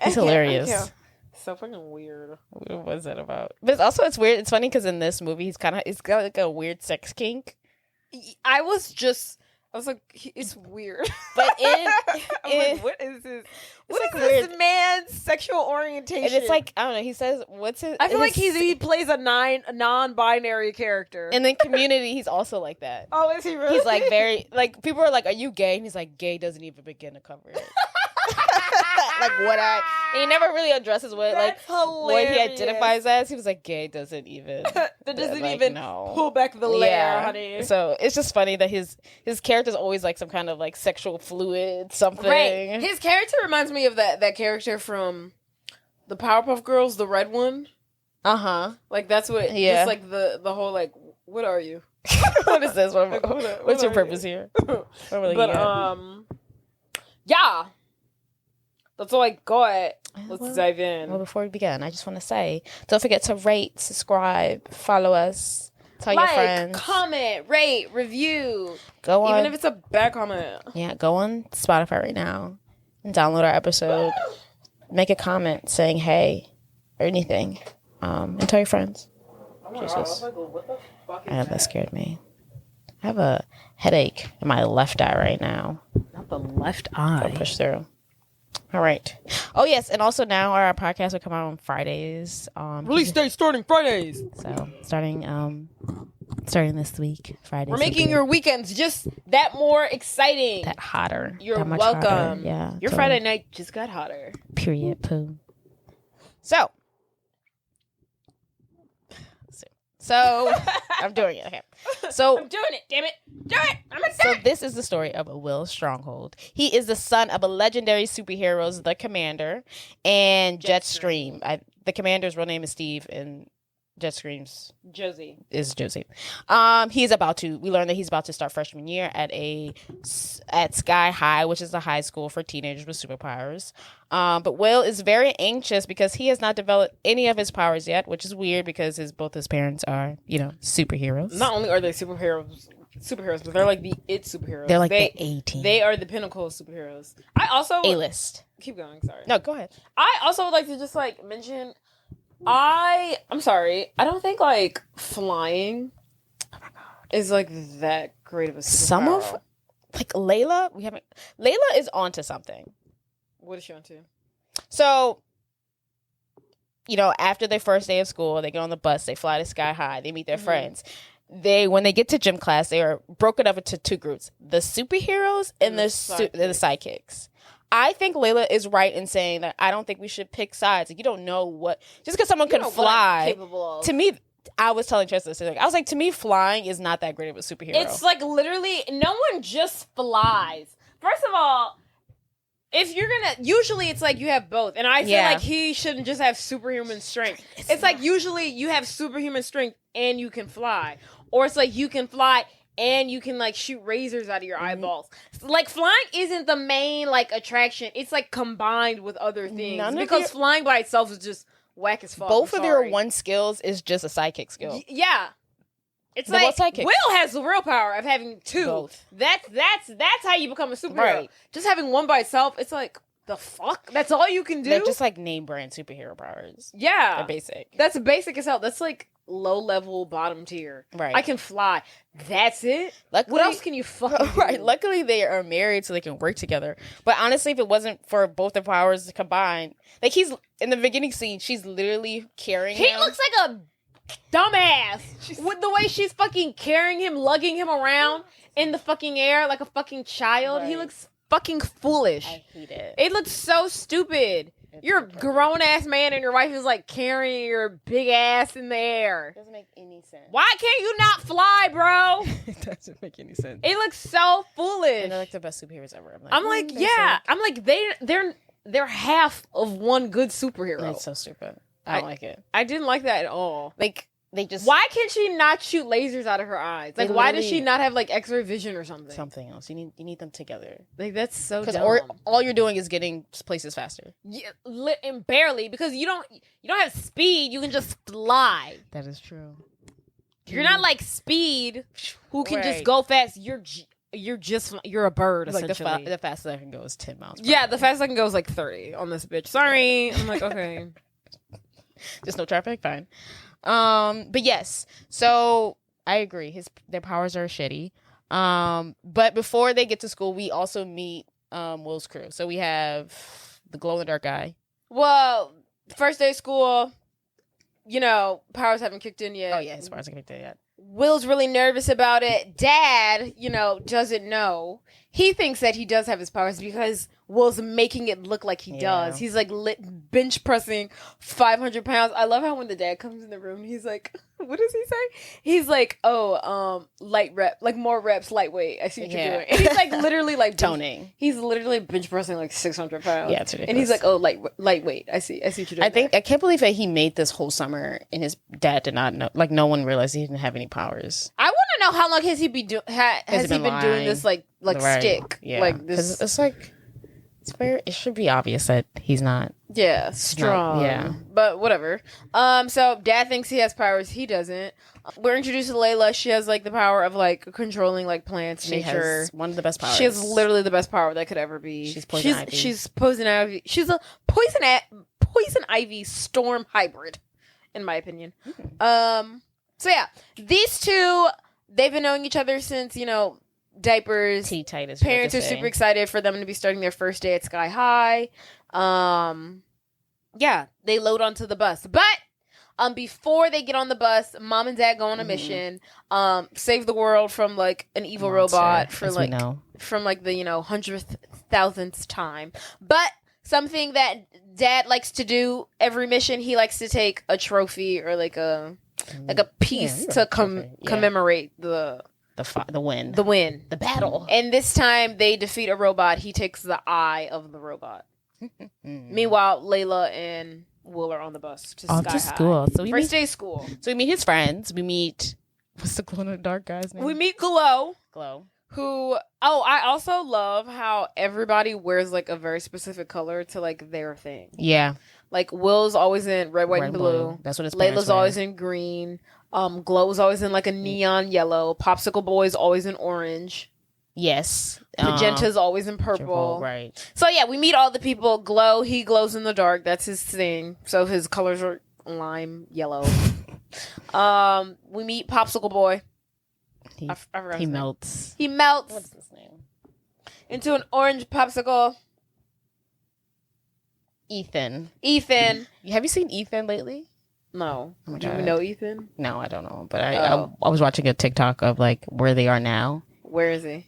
He's hilarious. Uncle. So fucking weird. What was that about? But also, it's weird. It's funny because in this movie, he's got like a weird sex kink. I was like, it's weird. But like, what is this? What is this man's sexual orientation? And it's like, I don't know. He says, what's his? I feel like he plays a non-binary character. And then Community, he's also like that. Oh, is he really? He's like very like people are like, "Are you gay?" And he's like, "Gay doesn't even begin to cover it." Like and he never really addresses what what he identifies as. He was like, "Gay doesn't even pull back the layer, honey." So it's just funny that his character's always like some kind of like sexual fluid something. Right. His character reminds me of that character from the Powerpuff Girls, the red one. Like that's what. Yeah. Just like the whole like, what are you? What is this? What's your purpose here? Yeah. That's all I got. Let's dive in. Well, before we begin, I just want to say, don't forget to rate, subscribe, follow us Tell your friends. Comment, rate, review. Go on. Even if it's a bad comment. Yeah, go on Spotify right now and download our episode. Make a comment saying hey or anything. And tell your friends. Jesus. That scared me. I have a headache in my left eye right now. Not the left eye. I'll push through. All right. Oh, yes. And also now our podcast will come out on Fridays. Release date starting Fridays. So starting this week, Fridays. We're making your weekends just that more exciting. That hotter. You're that much welcome. Hotter. Yeah. Your Friday night just got hotter. Period. Poo. So I'm doing it. Okay. So I'm doing it. Damn it. Do it. I'm gonna do So it. this is the story of Will Stronghold. He is the son of a legendary superheroes, the Commander, and Jetstream. The Commander's real name is Steve, and Jetstream's Josie is Josie. We learned that he's about to start freshman year at Sky High, which is a high school for teenagers with superpowers. But Will is very anxious because he has not developed any of his powers yet, which is weird because both his parents are, superheroes. Not only are they superheroes, but they're like the superheroes. They're like the A-team. They are the pinnacle of superheroes. I also A-list. Keep going. Sorry. No, go ahead. I also would like to just mention. I'm sorry. I don't think flying is that great of a superpower. Some of Layla, Layla is onto something. What is she onto? So, after their first day of school, they get on the bus, they fly to Sky High, they meet their friends. When they get to gym class, they are broken up into two groups: the superheroes and the sidekicks. I think Layla is right in saying that I don't think we should pick sides. You don't know what, just because someone can fly. To me, I was telling Trista, I was like, to me, flying is not that great of a superhero. It's literally, no one just flies. First of all, if you're usually it's you have both. And I feel like he shouldn't just have superhuman strength. It's usually you have superhuman strength and you can fly. Or it's you can fly and you can shoot razors out of your eyeballs. Flying isn't the main attraction. It's combined with other things. Because flying by itself is just whack as fuck. Both of your one skills is just a sidekick skill. Yeah. It's Will has the real power of having two. Both. That's how you become a superhero. Right. Just having one by itself, it's the fuck? That's all you can do? They're just name brand superhero powers. Yeah. They're basic. That's basic as hell. That's low level, bottom tier. Right. I can fly. That's it? Luckily, what else can you fucking do? Right. Luckily, they are married so they can work together. But honestly, if it wasn't for both their powers combined, he's, in the beginning scene, she's literally carrying him. He looks like a dumbass. With the way she's fucking carrying him, lugging him around in the fucking air like a fucking child. Right. He looks fucking foolish. I hate it. It looks so stupid. You're a grown-ass man and your wife is carrying your big ass in the air. It doesn't make any sense. Why can't you not fly, bro? It doesn't make any sense. It looks so foolish. And they're the best superheroes ever. They're half of one good superhero. It's so stupid. I don't like it. I didn't like that at all. They just... Why can she not shoot lasers out of her eyes? Why does she not have X-ray vision or something? Something else. You need them together. That's so dumb. Because all you're doing is getting places faster. Yeah, and barely, because you don't have speed. You can just fly. That is true. You're not like Speed, who can just go fast. You're a bird, essentially. The fastest I can go is 10 miles per hour. Yeah, the fastest I can go is 30 on this bitch. Sorry. I'm okay. Just no traffic? Fine. But yes, so I agree. Their powers are shitty. But before they get to school, we also meet Will's crew. So we have the glow in the dark guy. Well, first day of school, powers haven't kicked in yet. Oh yeah, his powers haven't kicked in yet. Will's really nervous about it. Dad, doesn't know. He thinks that he does have his powers because Will's making it look like he does. He's bench pressing 500 pounds. I love how when the dad comes in the room, he's like, what does he say? He's like, light rep, more reps, lightweight. I see what you're doing. And he's literally toning. He's literally bench pressing 600 pounds. Yeah, it's ridiculous. And he's like, lightweight. I see what you're doing. I can't believe that he made this whole summer and his dad did not know. No one realized he didn't have any powers. I want to know how long has he been doing this stick? Yeah. This It should be obvious that he's not. Yeah, strong. yeah. But whatever. So dad thinks he has powers. He doesn't. We're introduced to Layla. She has like the power of like controlling like plants, She nature. has one of the best powers. She has literally the best power that could ever be. She's poison ivy. She's poison ivy. She's a poison ivy storm hybrid, in my opinion. So yeah, these two, they've been knowing each other since, diapers. Tea-tight is Parents are super excited for them to be starting their first day at Sky High. Yeah, they load onto the bus. But before they get on the bus, mom and dad go on a mission, save the world from like an evil robot from like the 100th thousandth time. But something that dad likes to do every mission, he likes to take a trophy or like a piece to commemorate the win, the battle. And this time they defeat a robot. He takes the eye of the robot. Meanwhile, Layla and Will are on the bus to Sky High. School. So First day of school. So we meet his friends. We meet, what's the glow in the dark guy's name? We meet Glow. Who, I also love how everybody wears like a very specific color to like their thing. Yeah. Like Will's always in red, white, and blue. That's what his Layla's always in green. Glow's always in like a neon yellow. Popsicle Boy's always in orange. Yes. Magenta's always in purple. Right. So yeah, we meet all the people. Glow, he glows in the dark. That's his thing. So his colors are lime yellow. We meet Popsicle Boy. He melts. He melts. What's his name? Into an orange popsicle. Ethan. Have you seen Ethan lately? No. Oh Do you know Ethan? No, I don't know. But I was watching a TikTok of like where they are now. Where is he?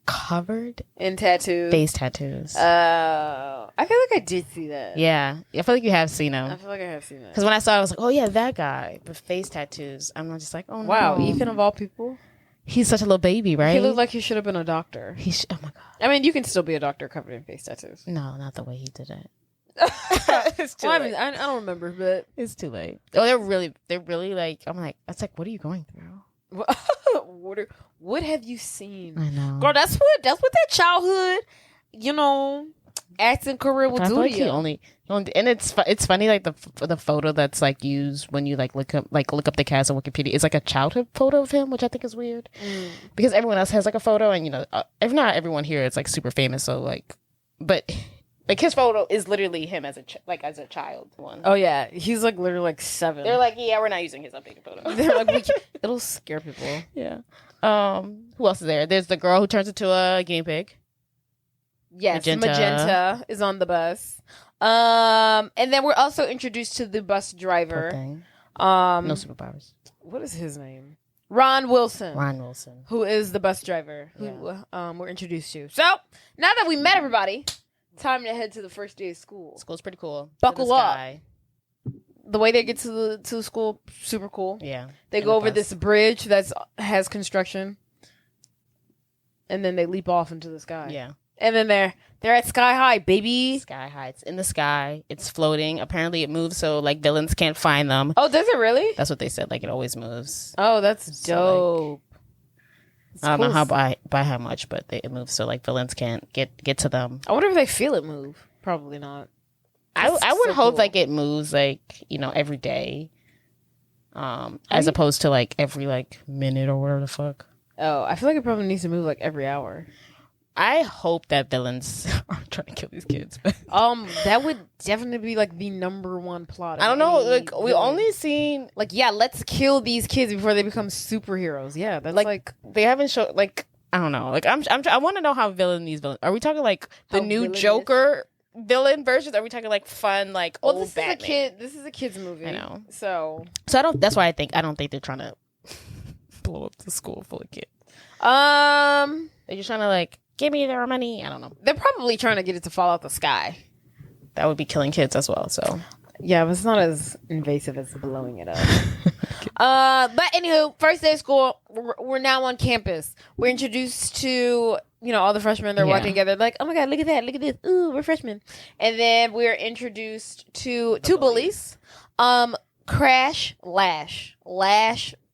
Covered in tattoos. Face tattoos. I feel like I did see that. Yeah. I feel like you have seen him. I feel like I have seen that. Because when I saw it, I was like, oh yeah, that guy. But face tattoos. I'm just like, oh wow, no. Ethan of all people? He's such a little baby, right? He looked like he should have been a doctor. Oh my god. I mean, you can still be a doctor covered in face tattoos. No, not the way he did it. It's too late. I don't remember, but it's too late. Oh, they're really like. I'm like, that's like, what are you going through? What have you seen? I know, girl. That's what that childhood, acting career will do like to you. he only, and it's funny like the photo that's like used when you like look up the cast on Wikipedia. It's like a childhood photo of him, which I think is weird because everyone else has like a photo, and if not everyone here is like super famous, so like, but. Like his photo is literally him as a child one. Oh yeah, he's like literally like 7. They're like, yeah, we're not using his updated photo. They're like, it'll scare people. Yeah. Who else is there? There's the girl who turns into a guinea pig. Yes, Magenta is on the bus. And then we're also introduced to the bus driver. No superpowers. What is his name? Ron Wilson. Who is the bus driver who we're introduced to. So now that we met everybody. Time to head to the first day of school. School's pretty cool. Buckle up. The way they get to school, super cool. Yeah. They go over this bridge that has construction, and then they leap off into the sky. Yeah. And then they're at Sky High, baby. Sky High. It's in the sky. It's floating. Apparently, it moves so like villains can't find them. Oh, does it really? That's what they said. Like it always moves. Oh, that's dope. I don't know how by how much, but it moves so like villains can't get to them. I wonder if they feel it move. Probably not. I would hope like it moves like every day, as opposed to like every like minute or whatever the fuck. Oh, I feel like it probably needs to move like every hour. I hope that villains aren't trying to kill these kids. That would definitely be like the number one plot. I don't know. Like we only seen like let's kill these kids before they become superheroes. Yeah, that's like they haven't shown like I don't know. Like I want to know how these villains are. We talking like the new Joker villain versions? Are we talking like fun like old Batman? This is a kid's movie. I know. So I don't. That's why I don't think they're trying to blow up the school full of kids. They're just trying to like. Give me their money. I don't know. They're probably trying to get it to fall out the sky. That would be killing kids as well. So yeah, but it's not as invasive as blowing it up. But anywho, first day of school, we're now on campus. We're introduced to all the freshmen. They're walking together, like, oh my god, look at that, look at this. Ooh, we're freshmen. And then we're introduced to two bullies. Crash, Lash,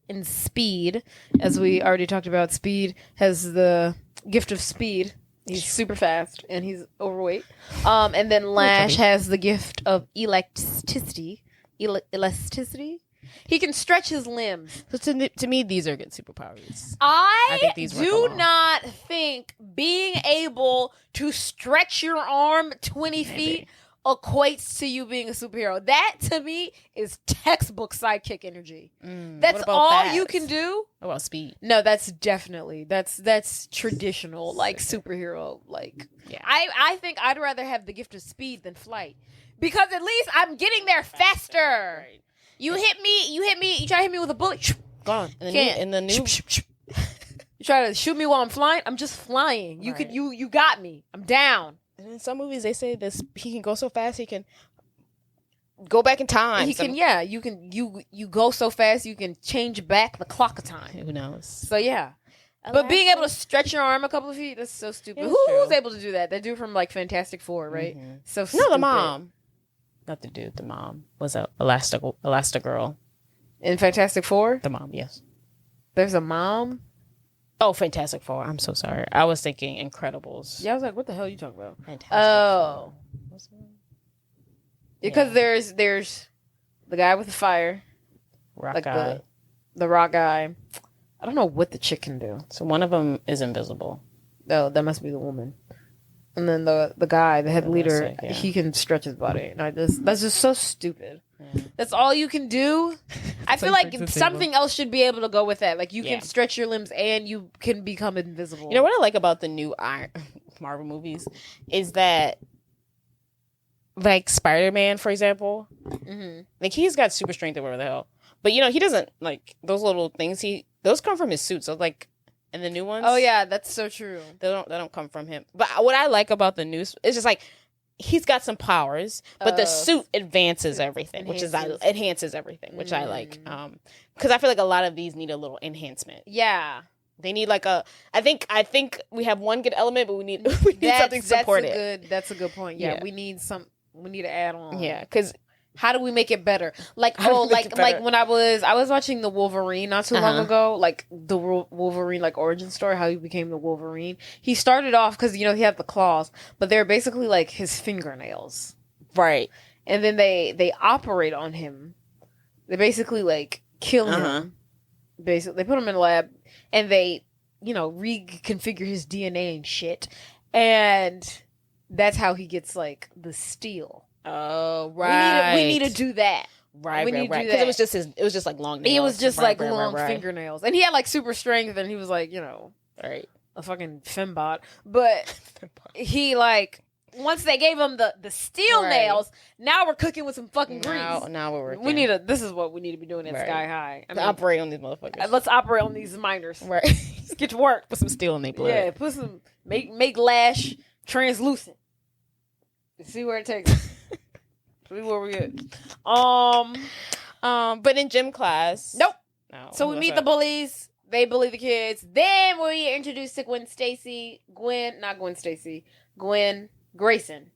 and Speed. As we already talked about, Speed has the gift of speed. He's super fast and he's overweight. And then Lash has the gift of elasticity. Elasticity. He can stretch his limbs. So to me, these are good superpowers. I think these work do along. not think being able to stretch your arm 20 feet equates to you being a superhero. That to me is textbook sidekick energy. That's all you can do. What about speed? No, that's definitely that's traditional like superhero like. Yeah. I think I'd rather have the gift of speed than flight because at least I'm getting there faster. Right. You hit me. You try to hit me with a bullet. Gone. In the new you try to shoot me while I'm flying. I'm just flying. You could. You got me. I'm down. And in some movies, they say this he can go so fast he can go back in time. He can. Yeah. You can. You go so fast you can change back the clock of time. Who knows? So yeah. But being able to stretch your arm a couple of feet, that's so stupid. Who's able to do that? That dude from like Fantastic Four, right? Mm-hmm. So stupid. No, the mom. Not the dude. The mom was a Elastigirl. In Fantastic Four? The mom, yes. There's a mom? Oh, Fantastic Four. I'm so sorry. I was thinking Incredibles. Yeah, I was like, what the hell are you talking about? Fantastic Four. Because Yeah. there's the guy with the fire. Rock like guy. The rock guy. I don't know what the chick can do. So one of them is invisible. Oh, that must be the woman. And then the guy, the head leader, sick, yeah. he can stretch his body. And that's just so stupid. Yeah. That's all you can do. I feel like something else should be able to go with that. Like you can stretch your limbs and you can become invisible. You know what I like about the new Marvel movies is that, like Spider-Man, for example, like he's got super strength or whatever the hell, but he doesn't like those little things. Those come from his suit. So like in the new ones, oh yeah, that's so true. They don't come from him. But what I like about the new, it's just like he's got some powers, but the suit advances everything, enhances everything, which I like. Because I feel like a lot of these need a little enhancement. Yeah. They need like I think we have one good element, but we need something supported. That's a good point. Yeah, we need to add on. Yeah, because how do we make it better? Like like when I was watching the Wolverine not too long ago, like the Wolverine like origin story, how he became the Wolverine. He started off because he had the claws, but they're basically like his fingernails, right? And then they operate on him. They basically like kill him. Basically, they put him in a lab and they reconfigure his DNA and shit, and that's how he gets like the steel. Oh, right. We need to do that. Right. Because it was just like long nails. It was just like long fingernails. And he had like super strength and he was like, right. a fucking fembot. But he like, once they gave him the steel nails, now we're cooking with some fucking grease. Now we're working. This is what we need to be doing at Sky High. I mean, operate on these motherfuckers. Let's operate on these miners. Right. Let's get to work. Put some steel in their blood. Yeah, put some, make Lash translucent. See where it takes us. See where we at. But in gym class. Nope. No. So we meet the bullies. They bully the kids. Then we introduced to Gwen Grayson.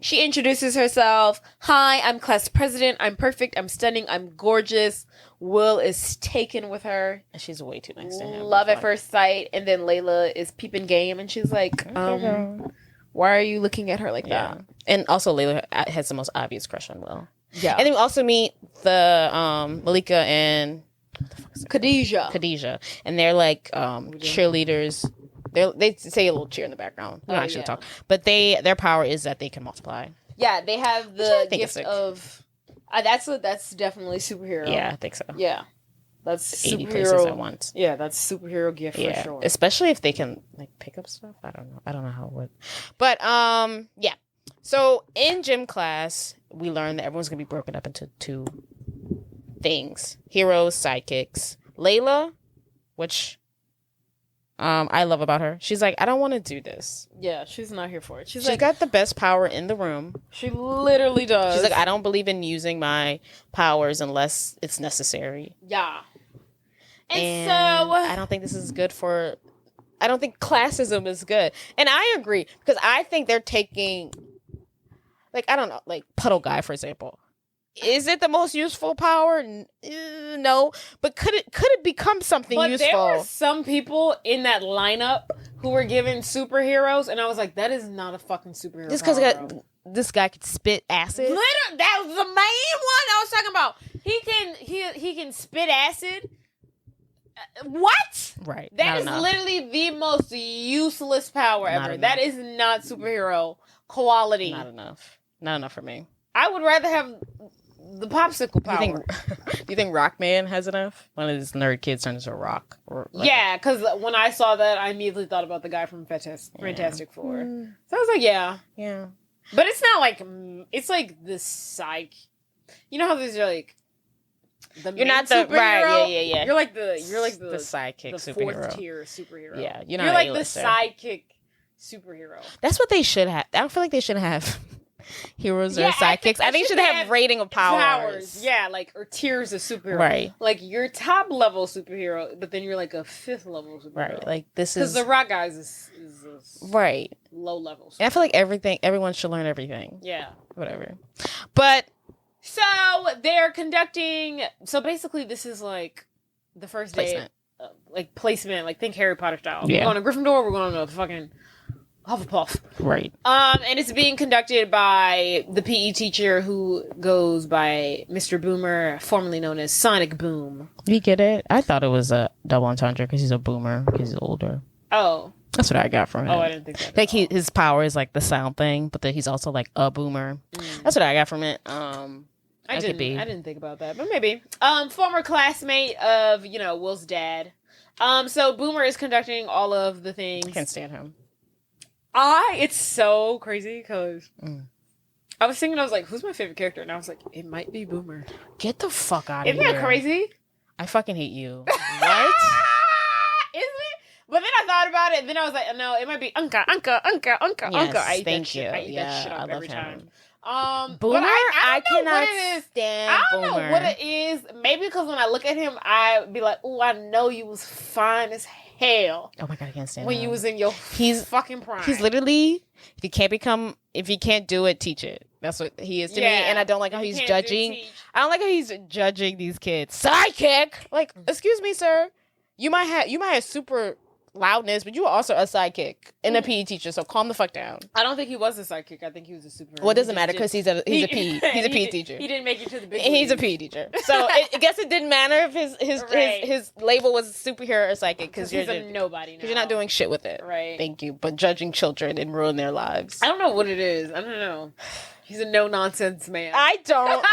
She introduces herself. Hi, I'm class president. I'm perfect. I'm stunning. I'm gorgeous. Will is taken with her. And she's way too nice to him. Love at first sight. And then Layla is peeping game. And she's like, why are you looking at her like that? And also Layla has the most obvious crush on Will. Yeah. And then we also meet the Malika and Khadijah. And they're like cheerleaders. They say a little cheer in the background. We don't actually talk. But their power is that they can multiply. Yeah, they have the gift of that's definitely superhero. Yeah, I think so. Yeah. That's 80 superhero places at once. Yeah, that's superhero gift for sure. Especially if they can like pick up stuff. I don't know how it would. But yeah. So in gym class, we learned that everyone's gonna be broken up into two things: heroes, sidekicks. Layla, which I love about her. She's like, I don't want to do this. Yeah, she's not here for it. She's like, got the best power in the room. She literally does. She's like, I don't believe in using my powers unless it's necessary. Yeah. And so I don't think this is good for. I don't think classism is good, and I agree because I think they're taking, like, I don't know, like Puddle Guy, for example. Is it the most useful power? No, but could it become something useful? There were some people in that lineup who were given superheroes, and I was like, that is not a fucking superhero. Just because power, this guy could spit acid. literally, that was the main one I was talking about. He can spit acid. What? Right. That is literally the most useless power ever. That is not superhero quality. Not enough. Not enough for me. I would rather have the popsicle power. Do you think Rockman has enough? One of these nerd kids turns into a rock. Yeah, because when I saw that, I immediately thought about the guy from Fantastic Four. So I was like, yeah. But it's not like, it's like the psych. You know how these are like, you're not the superhero? Right, yeah. You're like the sidekick the superhero. Fourth tier superhero. Yeah, you're like A-lister. The sidekick superhero. That's what they should have. I don't feel like they should have heroes or sidekicks. I think they should have rating of powers. Yeah, like or tiers of superhero. Right. Like you're top level superhero, but then you're like a fifth level superhero. Right. Like this is because the Rock guys is right low level. Superhero. And I feel like everyone should learn everything. Yeah. Whatever. But. So they're conducting. So basically, this is like the first day, placement. Like think Harry Potter style. Yeah. We're going to Gryffindor. We're going to fucking Hufflepuff. Right. And it's being conducted by the PE teacher who goes by Mr. Boomer, formerly known as Sonic Boom. You get it? I thought it was a double entendre because he's a boomer because he's older. Oh. That's what I got from him. Oh, I didn't think that. Like his power is like the sound thing, but then he's also like a boomer. That's what I got from it. I didn't think about that, but maybe. Former classmate of, Will's dad. So Boomer is conducting all of the things. I can't stand him. It's so crazy because I was thinking, I was like, who's my favorite character? And I was like, it might be Boomer. Get the fuck out of here. Isn't that crazy? I fucking hate you. What? Isn't it? But then I thought about it, and then I was like, no, it might be Unka. Yes, I eat thank that you. shit. I eat that shit up every time. Boomer, I cannot stand I don't Boomer. know what it is. Maybe because when I look at him, I be like, "Oh, I know you was fine as hell." Oh my god, I can't stand when him. You was in your fucking prime. He's literally, if you can't do it, teach it. That's what he is to me. And I don't like how he's judging. I don't like how he's judging these kids. Sidekick, like, excuse me, sir. You might have super loudness, but you were also a sidekick and a PE teacher, so calm the fuck down. I don't think he was a sidekick. I think he was a super. Well, it doesn't matter because he's a PE teacher. He didn't make it to the big. And he's a PE teacher, so I guess it didn't matter if his label was superhero or psychic because he's a nobody. Because you're not doing shit with it, right? Thank you, but judging children and ruin their lives. I don't know what it is. I don't know. He's a no nonsense man. I don't.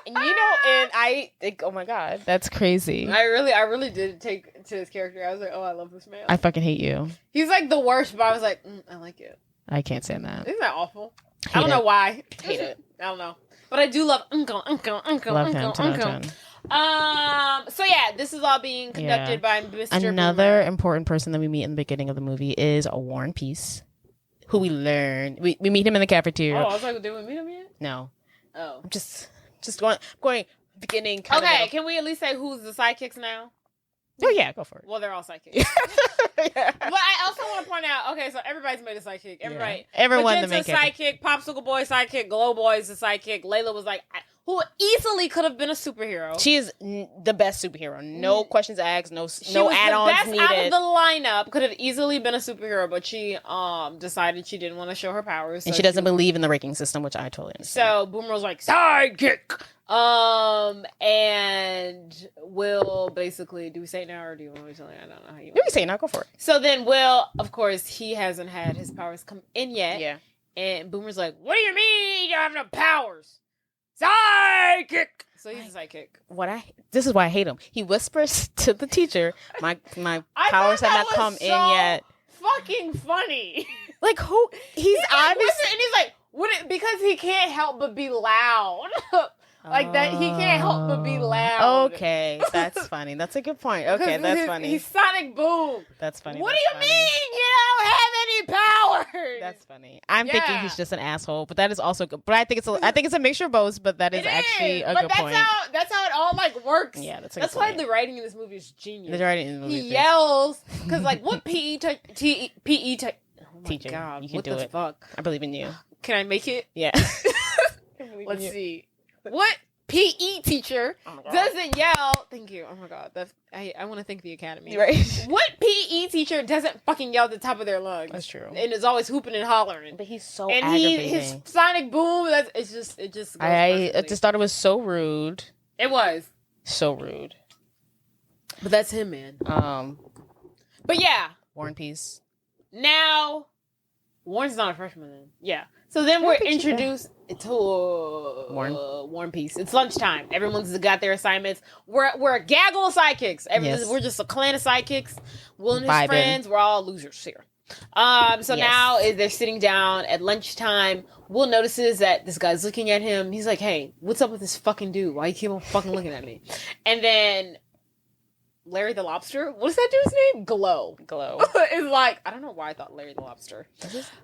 And I think, oh my god, that's crazy. I really did take to his character. I was like, oh, I love this man. I fucking hate you. He's like the worst, but I was like, I like it. I can't stand that. Isn't that awful? I don't know why. Hate it. I don't know. But I do love Uncle. Love him. So yeah, this is all being conducted by Mr. Another Boomer. important person that we meet in the beginning of the movie is War and Peace, who we learn. We meet him in the cafeteria. Oh, I was like, did we meet him yet? No. Oh. I'm just going beginning. Okay, can we at least say who's the sidekicks now? Oh yeah, go for it. Well, they're all sidekicks. Yeah. But I also want to point out, okay, so everybody's made a sidekick. Everybody. Yeah. Everyone the main sidekick, Popsicle Boy sidekick, Glow Boy is a sidekick. Layla was like, who easily could have been a superhero. She is the best superhero. No questions asked. No add-ons needed. The best out of the lineup. Could have easily been a superhero, but she decided she didn't want to show her powers. And she doesn't believe in the ranking system, which I totally understand. So Boomer was like, sidekick. And Will basically, do we say it now or do you want me to tell you? I don't know how you want to say it now. Go for it. So then Will, of course, he hasn't had his powers come in yet. Yeah. And Boomer's like, what do you mean you don't have no powers? Sidekick. So he's a sidekick. This is why I hate him. He whispers to the teacher, my powers have not come in yet. Fucking funny. Like who? He's obviously, and he's like, because he can't help but be loud. Like that, he can't help but be loud. Okay, that's funny. That's a good point. Okay, that's funny. He's Sonic Boom. That's funny. What do you mean you don't have any powers? That's funny. I'm thinking he's just an asshole, but that is also good. But I think it's a mixture of both. But that is actually a good point. That's how it all works. Yeah, that's why the writing in this movie is genius. The writing in the movie. He yells because what PE teacher? God, you can what do the it. Fuck? I believe in you. Can I make it? Yeah. Let's see. What PE teacher doesn't yell? Thank you. Oh my god, I want to thank the Academy. Right. What PE teacher doesn't fucking yell at the top of their lungs? That's true. And is always hooping and hollering. But he's so and aggravating. his sonic boom. It just. Goes I perfectly. just thought it was so rude. It was So rude. But that's him, man. But yeah, War and Peace. now Warren's not a freshman then. Yeah. So then we're introduced to War and Peace. It's lunchtime. Everyone's got their assignments. We're a gaggle of sidekicks. We're just a clan of sidekicks. Will and his friends, we're all losers here. So now they're sitting down at lunchtime. Will notices that this guy's looking at him. He's like, hey, what's up with this fucking dude? Why you keep on fucking looking at me? And then Larry the Lobster? What is that dude's name? Glow. Is like, I don't know why I thought Larry the Lobster.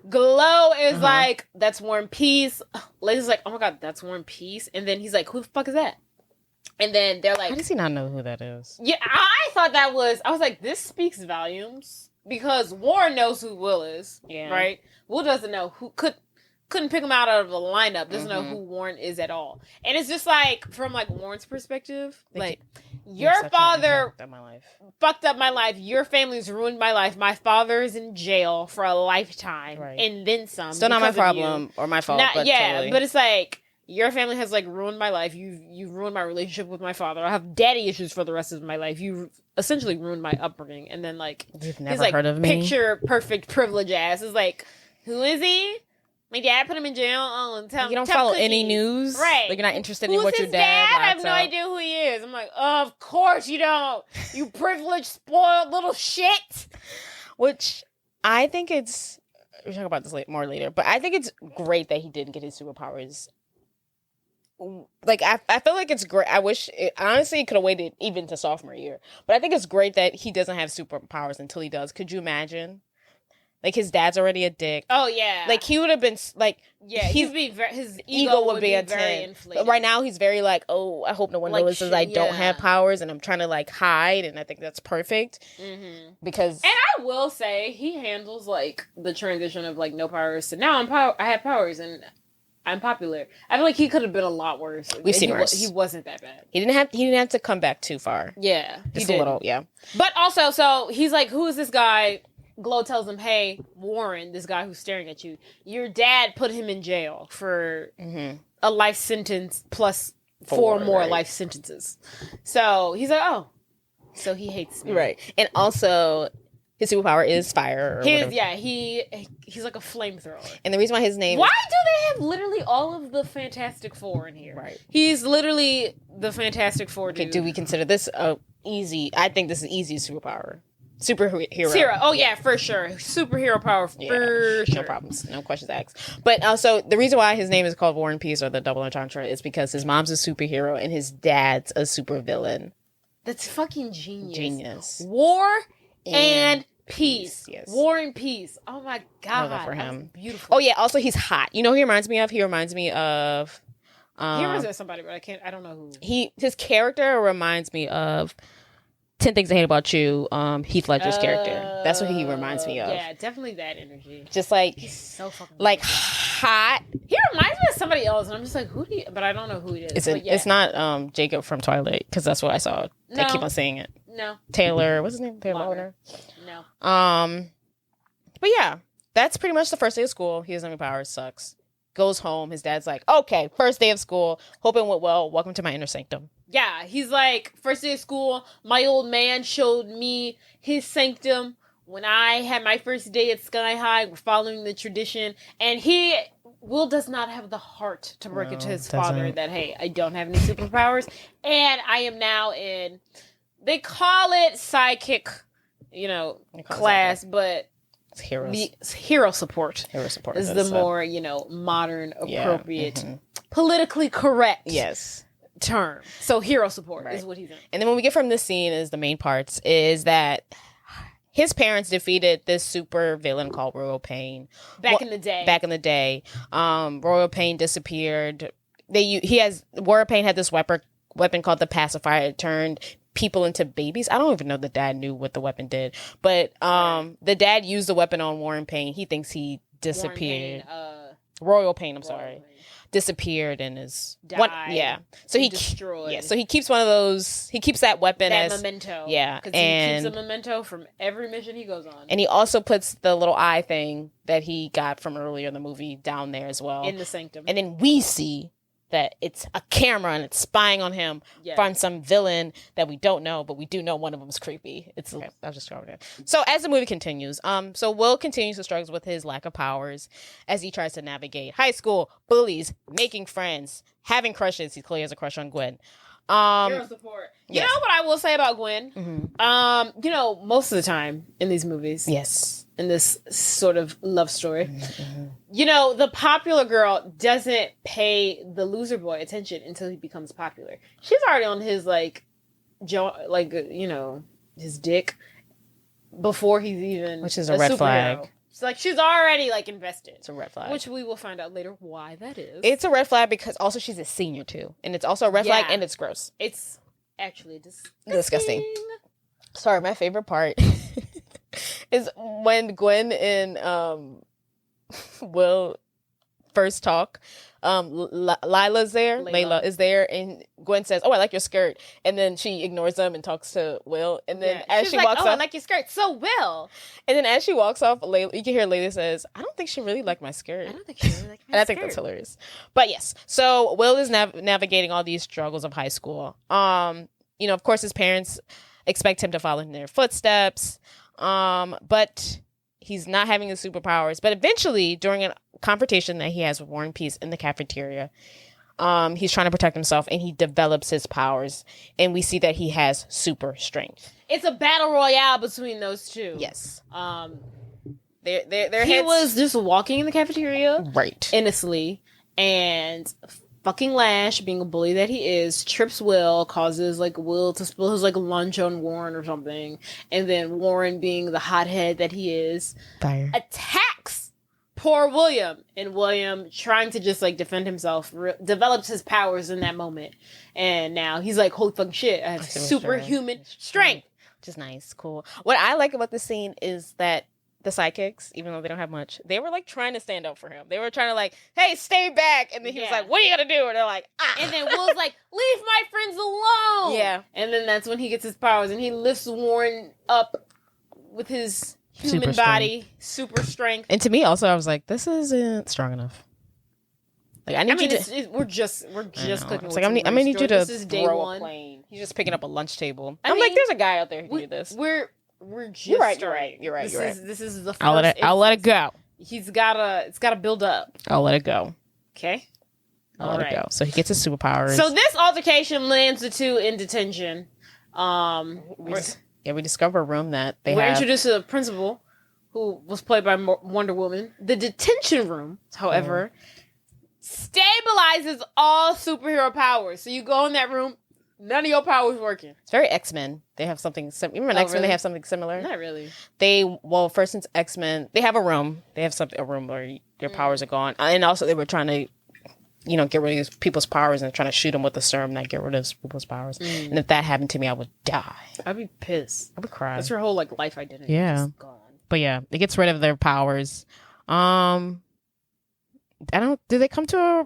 Glow is like, that's War and Peace. Lady's like, oh my god, that's War and Peace. And then he's like, who the fuck is that? And then they're like, how does he not know who that is? Yeah, I thought I was like, this speaks volumes. Because Warren knows who Will is. Yeah. Right? Will doesn't know who couldn't pick him out of the lineup. Doesn't know who Warren is at all. And it's just like, from like Warren's perspective, like, your father fucked up my life. Your family's ruined my life. My father is in jail for a lifetime. Right. And then some. Still not my problem or my fault. But totally. But it's like, your family has like ruined my life. You've ruined my relationship with my father. I have daddy issues for the rest of my life. You essentially ruined my upbringing. And then like, you've never heard of me. Picture perfect privilege ass is like, who is he? My dad put him in jail. And you don't follow any news, right? Like you're not interested in what your dad. I have no idea who he is. I'm like, of course you don't. You privileged, spoiled little shit. Which I think it's. We'll talk about this more later, but I think it's great that he didn't get his superpowers. Like I feel like it's great. I wish honestly it could have waited even to sophomore year, but I think it's great that he doesn't have superpowers until he does. Could you imagine? Like his dad's already a dick. Oh yeah. Like he would have been like his ego would be very inflated. But right now he's very like, oh, I hope no one notices I don't have powers and I'm trying to like hide, and I think that's perfect. Because and I will say he handles like the transition of like no powers to now I have powers and I'm popular. I feel like he could have been a lot worse. We've seen worse. He wasn't that bad. He didn't have to come back too far. Yeah, just a little. Yeah. But also, so he's like, who is this guy? Glow tells him, hey, Warren, this guy who's staring at you, your dad put him in jail for a life sentence plus four more life sentences. So he's like, oh, so he hates me. Right. And also, his superpower is fire. He's like a flamethrower. And the reason why his name Why do they have literally all of the Fantastic Four in here? Right. He's literally the Fantastic Four dude. Okay, do we consider this easy? I think this is easy superpower. Superhero. Oh, yeah, for sure. Superhero power, for sure. No problems. No questions asked. But also, the reason why his name is called War and Peace, or the double entendre, is because his mom's a superhero and his dad's a supervillain. That's fucking genius. Genius. War and peace. Yes. War and peace. Oh, my God. Love for him. That's beautiful. Oh, yeah. Also, he's hot. You know who he reminds me of? He reminds me of... he reminds me of somebody, but I don't know who. His character reminds me of 10 Things I Hate About You, Heath Ledger's character. That's what he reminds me of. Yeah, definitely that energy. Just like, he's so fucking like hot. He reminds me of somebody else, and I'm just like, who do you, but I don't know who it is. It's not Jacob from Twilight, because that's what I saw. No. I keep on saying it. No. Taylor, what's his name? Taylor Lautner? No. But yeah, that's pretty much the first day of school. He doesn't have any powers, sucks. Goes home, his dad's like, okay, first day of school, hope it went well, welcome to my inner sanctum. Yeah, he's like, first day of school, my old man showed me his sanctum when I had my first day at Sky High. We're following the tradition. And Will does not have the heart to break it to his father that, hey, I don't have any superpowers. And I am now in, they call it sidekick, class, but it's heroes. Hero support. Hero support is the more, modern, appropriate, politically correct. Yes. Term. So hero support is what he's in. And then when we get from this scene is the main parts is that his parents defeated this super villain called Royal Pain. Back in the day. Royal Pain disappeared. Royal Pain had this weapon called the pacifier. It turned people into babies. I don't even know the dad knew what the weapon did. But the dad used the weapon on Warren Payne. He thinks he disappeared. Royal Pain, I'm sorry. disappeared and is Died. So he destroyed. Yeah, so he keeps one of those. He keeps that weapon that as memento. Yeah, because he keeps a memento from every mission he goes on. And he also puts the little eye thing that he got from earlier in the movie down there as well in the sanctum. And then we see that it's a camera and it's spying on him from some villain that we don't know, but we do know one of them is creepy. I'll just go over there. So as the movie continues, so Will continues to struggle with his lack of powers as he tries to navigate high school, bullies, making friends, having crushes. He clearly has a crush on Gwen. Hero support. You know what I will say about Gwen? Mm-hmm. You know, most of the time in these movies, in this sort of love story, you know, the popular girl doesn't pay the loser boy attention until he becomes popular. She's already on his you know, his dick before he's even, which is a red flag. It's like she's already like invested. It's a red flag. Which we will find out later why that is. It's a red flag because also she's a senior too. And it's also a red flag and it's gross. It's actually disgusting. Sorry, my favorite part is when Gwen and Will first talk. Layla is there, and Gwen says, "Oh, I like your skirt," and then she ignores them and talks to Will, and then as she walks off, "I like your skirt." So Will, and then as she walks off, you can hear Layla says, "I don't think she really liked my skirt." I don't think she really liked my skirt. And I think that's hilarious. But yes, so Will is navigating all these struggles of high school. You know, of course, his parents expect him to follow in their footsteps, but he's not having the superpowers. But eventually, during a confrontation that he has with War and Peace in the cafeteria, he's trying to protect himself, and he develops his powers, and we see that he has super strength. It's a battle royale between those two. Yes. He was just walking in the cafeteria, right, innocently, and fucking Lash, being a bully that he is, trips Will, causes like Will to spill his like lunch on Warren or something, and then Warren, being the hothead that he is, attacks poor William, and William, trying to just like defend himself, develops his powers in that moment, and now he's like, holy fucking shit, I have superhuman strength, which is nice, cool. What I like about this scene is that the sidekicks, even though they don't have much, they were like trying to stand up for him. They were trying to like, hey, stay back. And then he was like, what are you gonna do? And they're like, ah. And then Will's like, leave my friends alone. Yeah. And then that's when he gets his powers and he lifts Warren up with his human body, super strength. And to me also, I was like, this isn't strong enough. Like, we're just cooking. It's like, I'm gonna need you to this is day throw one. a plane. He's just picking up a lunch table. I'm like, there's a guy out there who can do this. We're just You're right. This is the first. I'll let it go. It's gotta build up. I'll let it go. Okay. I'll let it go. So he gets his superpowers. So this altercation lands the two in detention. We discover a room that we're introduced to the principal, who was played by Wonder Woman. The detention room, however, stabilizes all superhero powers. So you go in that room, none of your powers working. It's very X-Men. They have something remember in X-Men, really? They have something similar? Not really. First since X-Men, they have a room. They have a room where their powers are gone. And also they were trying to, get rid of people's powers and trying to shoot them with a serum that get rid of people's powers. And if that happened to me, I would die. I'd be pissed. I would cry. That's your whole life identity. Yeah. Just gone. But yeah, it gets rid of their powers. Do they come to a...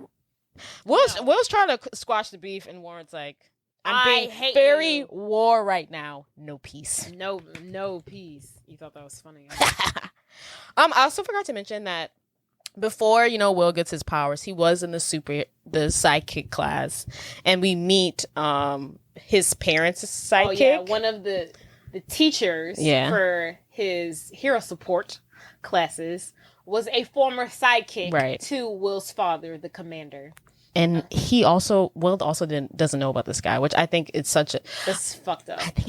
Will's trying to squash the beef, and Warren's like, I'm being very war right now. No peace. No peace. You thought that was funny. I also forgot to mention that before, Will gets his powers, he was in the sidekick class, and we meet his parents' sidekick. Oh yeah, one of the teachers for his hero support classes was a former sidekick to Will's father, the commander. And Will also doesn't know about this guy, which I think it's that's fucked up. I think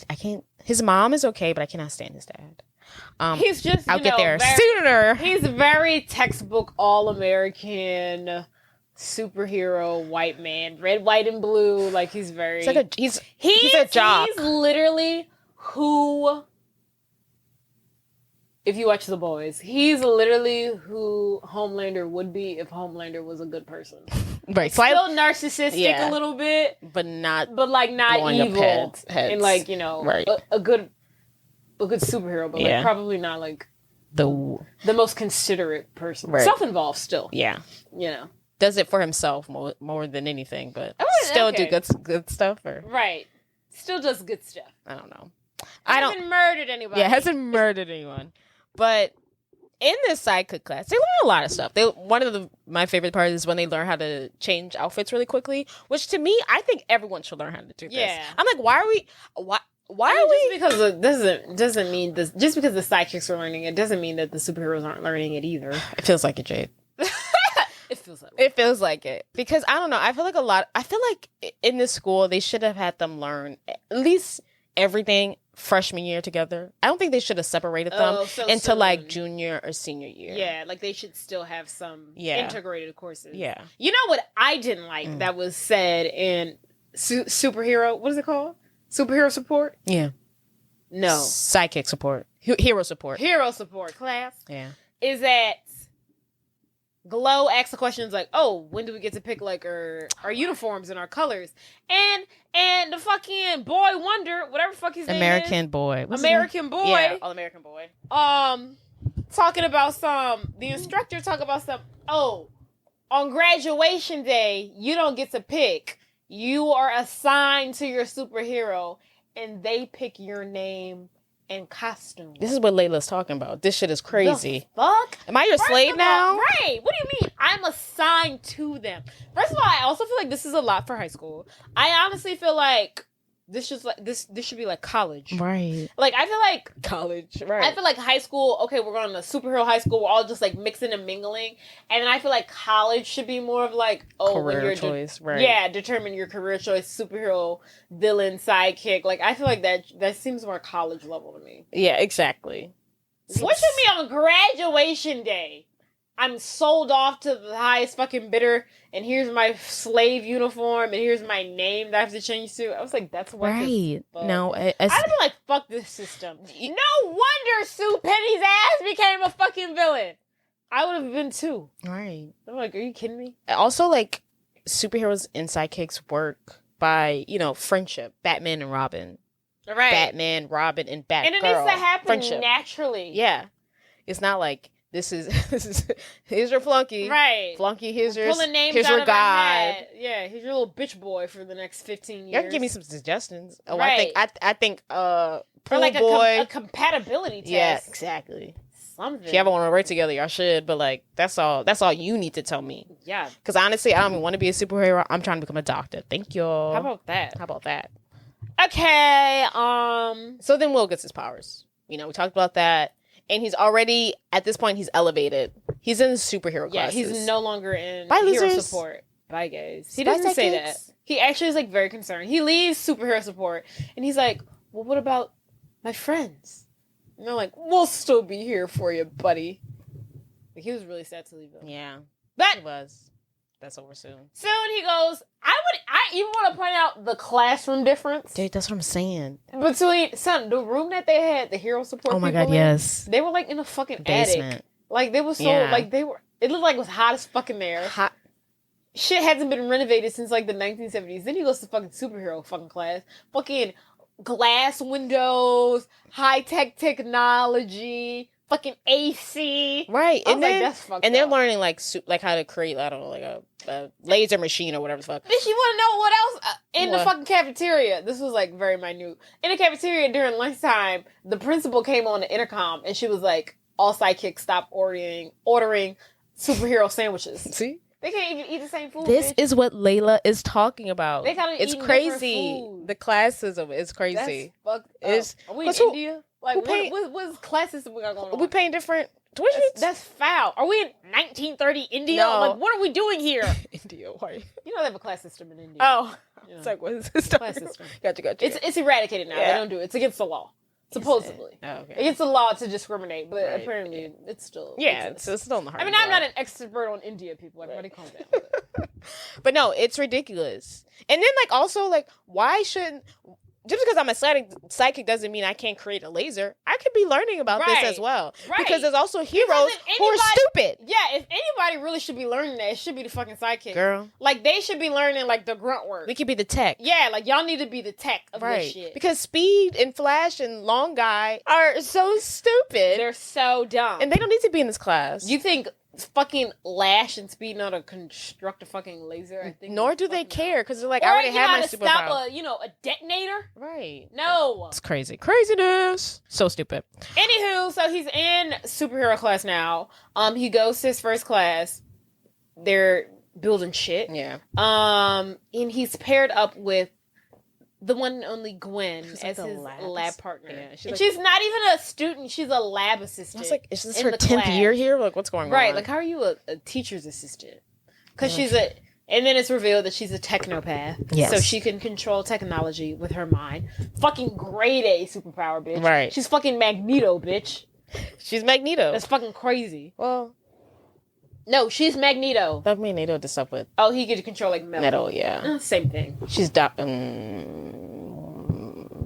I can't. His mom is okay, but I cannot stand his dad. He's just, I'll get there sooner. He's very textbook all-American superhero white man, red, white, and blue. Like he's very. He's a jock. He's literally who. If you watch The Boys, he's literally who Homelander would be if Homelander was a good person. Right. Still narcissistic a little bit, but not evil. Heads. And a good superhero, but probably not the most considerate person. Right. Self-involved still. Yeah. does it for himself more than anything, but Oh, still okay. do good stuff. Or Right. Still does good stuff. I don't know. Hasn't murdered anybody. Yeah, hasn't murdered anyone. But in this sidekick class, they learn a lot of stuff. One of my favorite parts is when they learn how to change outfits really quickly, which to me, I think everyone should learn how to do this. Yeah. I'm like, why are we? Why are we? Just because it doesn't mean this. Just because the sidekicks are learning it doesn't mean that the superheroes aren't learning it either. It feels like it, Jade. It feels like It feels like it because I don't know. I feel like in this school they should have had them learn at least everything freshman year together. I don't think they should have separated them into like junior or senior year. Yeah, like they should still have some integrated courses. Yeah. You know what I didn't like that was said in superhero? What is it called? Superhero support? Yeah. No. Sidekick support. Hero support. Hero support class. Yeah. Is that Glow asks the questions like, "Oh, when do we get to pick like our uniforms and our colors?" And the fucking boy Wonder, whatever the fuck his name is, American Boy. American Boy. Yeah, All American Boy. Talking about the instructor talk about on graduation day, you don't get to pick. You are assigned to your superhero and they pick your name and costume. This is what Layla's talking about. This shit is crazy. The fuck? Am I your slave now? Right. What do you mean? I'm assigned to them. First of all, I also feel like this is a lot for high school. I honestly feel like this should be like college. Right. Like I feel like college. Right. I feel like high school, okay, we're going to superhero high school, we're all just like mixing and mingling. And then I feel like college should be more of like, career choice, right. Yeah, determine your career choice, superhero, villain, sidekick. Like I feel like that seems more college level to me. Yeah, exactly. What should be on graduation day? I'm sold off to the highest fucking bidder, and here's my slave uniform, and here's my name that I have to change to. I was like, that's what. Right. No, I'd be like, fuck this system. No wonder Sue Penny's ass became a fucking villain. I would have been too. Right. I'm like, are you kidding me? Also, like, superheroes and sidekicks work by, friendship. Batman and Robin. Right. Batman, Robin, and Batgirl. And it needs to happen friendship. Naturally. Yeah. It's not like, this is here's your flunky. Right. Flunky, here's your guide. guide. Yeah, here's your little bitch boy for the next 15 years. You can give me some suggestions. Oh, right. I think or like boy. a compatibility test. Yeah, exactly. Something. If you ever want to work together, y'all should, but like that's all you need to tell me. Yeah. Because honestly, I don't even want to be a superhero. I'm trying to become a doctor. Thank you. How about that? Okay. So then Will gets his powers. We talked about that. And he's already, at this point, he's elevated. He's in superhero classes. Yeah, he's no longer in Bye, hero losers. support. Bye, guys. He Bye, doesn't say that. sidekicks. He actually is, like, very concerned. He leaves superhero support, and he's like, well, what about my friends? And they're like, we'll still be here for you, buddy. Like, he was really sad to leave them. Yeah. But He was. That's over soon. soon he goes, I even want to point out the classroom difference. Dude, that's what I'm saying. Between, the room that they had, the hero support Oh my people God, in, yes. they were, like, in a fucking Basement. attic. Like, they were so, Yeah. like, it looked like it was hot as fucking there. Hot. Shit hasn't been renovated since, like, the 1970s. Then he goes to fucking superhero fucking class. Fucking glass windows, high-tech technology, fucking AC. Right. I was like, that's fucked and they're up. learning, like how to create, I don't know, like a laser machine or whatever the fuck. Bitch, you want to know what else? In the What? fucking cafeteria. This was, like, very minute. In the cafeteria during lunchtime, the principal came on the intercom, and she was like, all sidekicks stop ordering superhero sandwiches. See? They can't even eat the same food, This bitch. is what Layla is talking about. They gotta It's eat crazy. different food. The classism is crazy. That's fucked It's- up. Are we in 'cause who- India? Like, who paid- what's classism we got going on? We paying different tuitions? That's foul. Are we in 1930 India? No. Like, what are we doing here? India, why? You know they have a class system in India. Oh. You It's know. like, what is this? Class system. Gotcha. It's eradicated now. Yeah. They don't do it. It's against the law. Supposedly. Oh, okay. Against the law to discriminate, but Right. apparently it's still... Yeah, exists. it's still in the heart. I mean, I'm not an expert on India, people. Everybody calm down with it. But no, it's ridiculous. And then, like, also, like, why shouldn't... Just because I'm a sidekick doesn't mean I can't create a laser. I could be learning about this Right. as well. Right. Because there's also heroes if who are stupid. Yeah, if anybody really should be learning that, it should be the fucking sidekick. Girl. Like, they should be learning, like, the grunt work. We could be the tech. Yeah, like, y'all need to be the tech of this Right. shit. Because Speed and Flash and Long Guy are so stupid. They're so dumb. And they don't need to be in this class. You think fucking lash and speed know how to construct a fucking laser. I think. Nor do they care because they're like, or I already you have my gotta superpower. stop a detonator. Right. No. It's crazy. Craziness. So stupid. Anywho, so he's in superhero class now. He goes to his first class. They're building shit. Yeah. And he's paired up with the one and only Gwen as his lab partner. Yeah, she's not even a student. She's a lab assistant. I was like, is this her 10th year here? Like, what's going on? Right. Like, how are you a teacher's assistant? Because and then it's revealed that she's a technopath. Yes. So she can control technology with her mind. Fucking grade A superpower, bitch. Right. She's fucking Magneto, bitch. She's Magneto. That's fucking crazy. Well, no, she's Magneto. that Magneto to stuff with Oh, he get to control like metal. yeah. Same thing. She's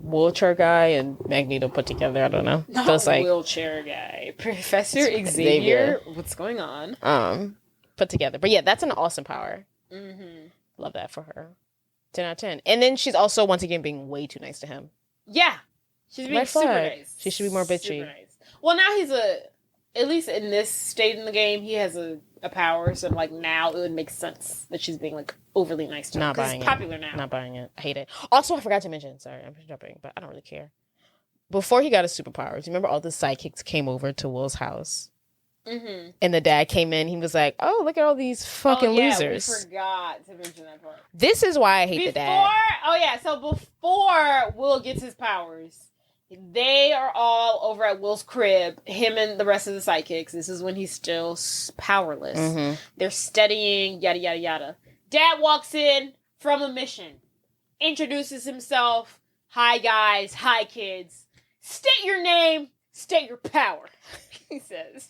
wheelchair guy and Magneto put together. I don't know. Not So it's like wheelchair guy. Professor Xavier. What's going on? put together. But yeah, that's an awesome power. Mm-hmm. Love that for her. 10 out of 10. And then she's also once again being way too nice to him. Yeah. She's being Red super flag. nice. She should be more bitchy. Super nice. Well, now he's at least in this state in the game, he has a power. So like now it would make sense that she's being like overly nice to him. Not buying it's it. popular now. Not buying it. I hate it. Also, I forgot to mention, sorry, I'm jumping, but I don't really care. Before he got his superpowers, you remember all the sidekicks came over to Will's house? Mm-hmm. And the dad came in. He was like, "Oh, look at all these fucking losers." We forgot to mention that part. This is why I hate the dad. So before Will gets his powers, they are all over at Will's crib, him and the rest of the sidekicks. This is when he's still powerless. Mm-hmm. They're studying, yada, yada, yada. Dad walks in from a mission, introduces himself. Hi, guys. Hi, kids. State your name. State your power. He says,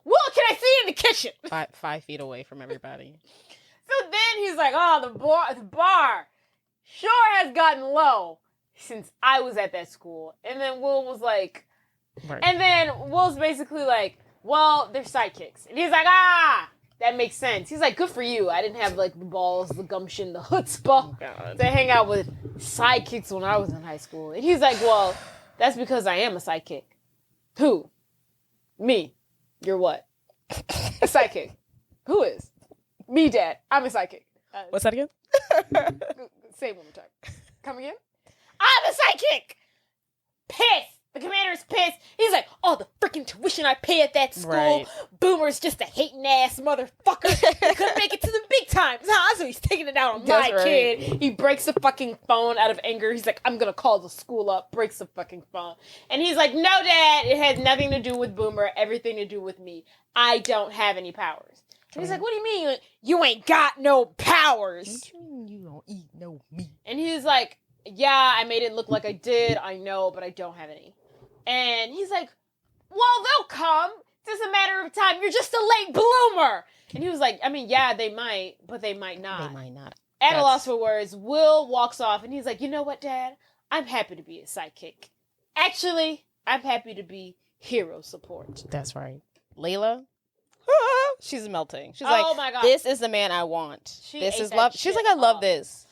Will, can I see you in the kitchen? 5 feet away from everybody. So then he's like, oh, the bar sure has gotten low since I was at that school. And then Will was like, Right. and then Will's basically like, well, they're sidekicks. And he's like, that makes sense. He's like, good for you. I didn't have like the balls, the gumption, the chutzpah to hang out with sidekicks when I was in high school. And he's like, well, that's because I am a sidekick. Who? Me. You're what? A sidekick. Who is? Me, Dad. I'm a sidekick. What's that again? Say it one more time. Come again? I'm a sidekick! Pissed! The commander's pissed. He's like, oh, the freaking tuition I pay at that school. Right. Boomer's just a hating ass motherfucker. He couldn't make it to the big times. Huh? So he's taking it out on my kid. He breaks the fucking phone out of anger. He's like, I'm going to call the school up. Breaks the fucking phone. And he's like, no, Dad. It has nothing to do with Boomer. Everything to do with me. I don't have any powers. And he's like, what do you mean? You ain't got no powers. You don't eat no meat. And he's like, yeah, I made it look like I did. I know, but I don't have any. And he's like, well, they'll come. It's just a matter of time. You're just a late bloomer. And he was like, I mean, yeah, they might, but they might not. They might not. At a loss for words, Will walks off and he's like, you know what, Dad? I'm happy to be a sidekick. Actually, I'm happy to be hero support. That's right. Layla? She's melting. She's Oh like, my God. this is the man I want. This is love. She's like, I love this.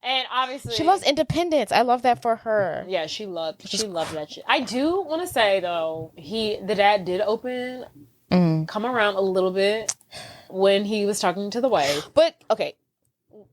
And obviously, She loves independence. I love that for her. Yeah, she loved that shit. I do want to say though, the dad did come around a little bit when he was talking to the wife. But okay,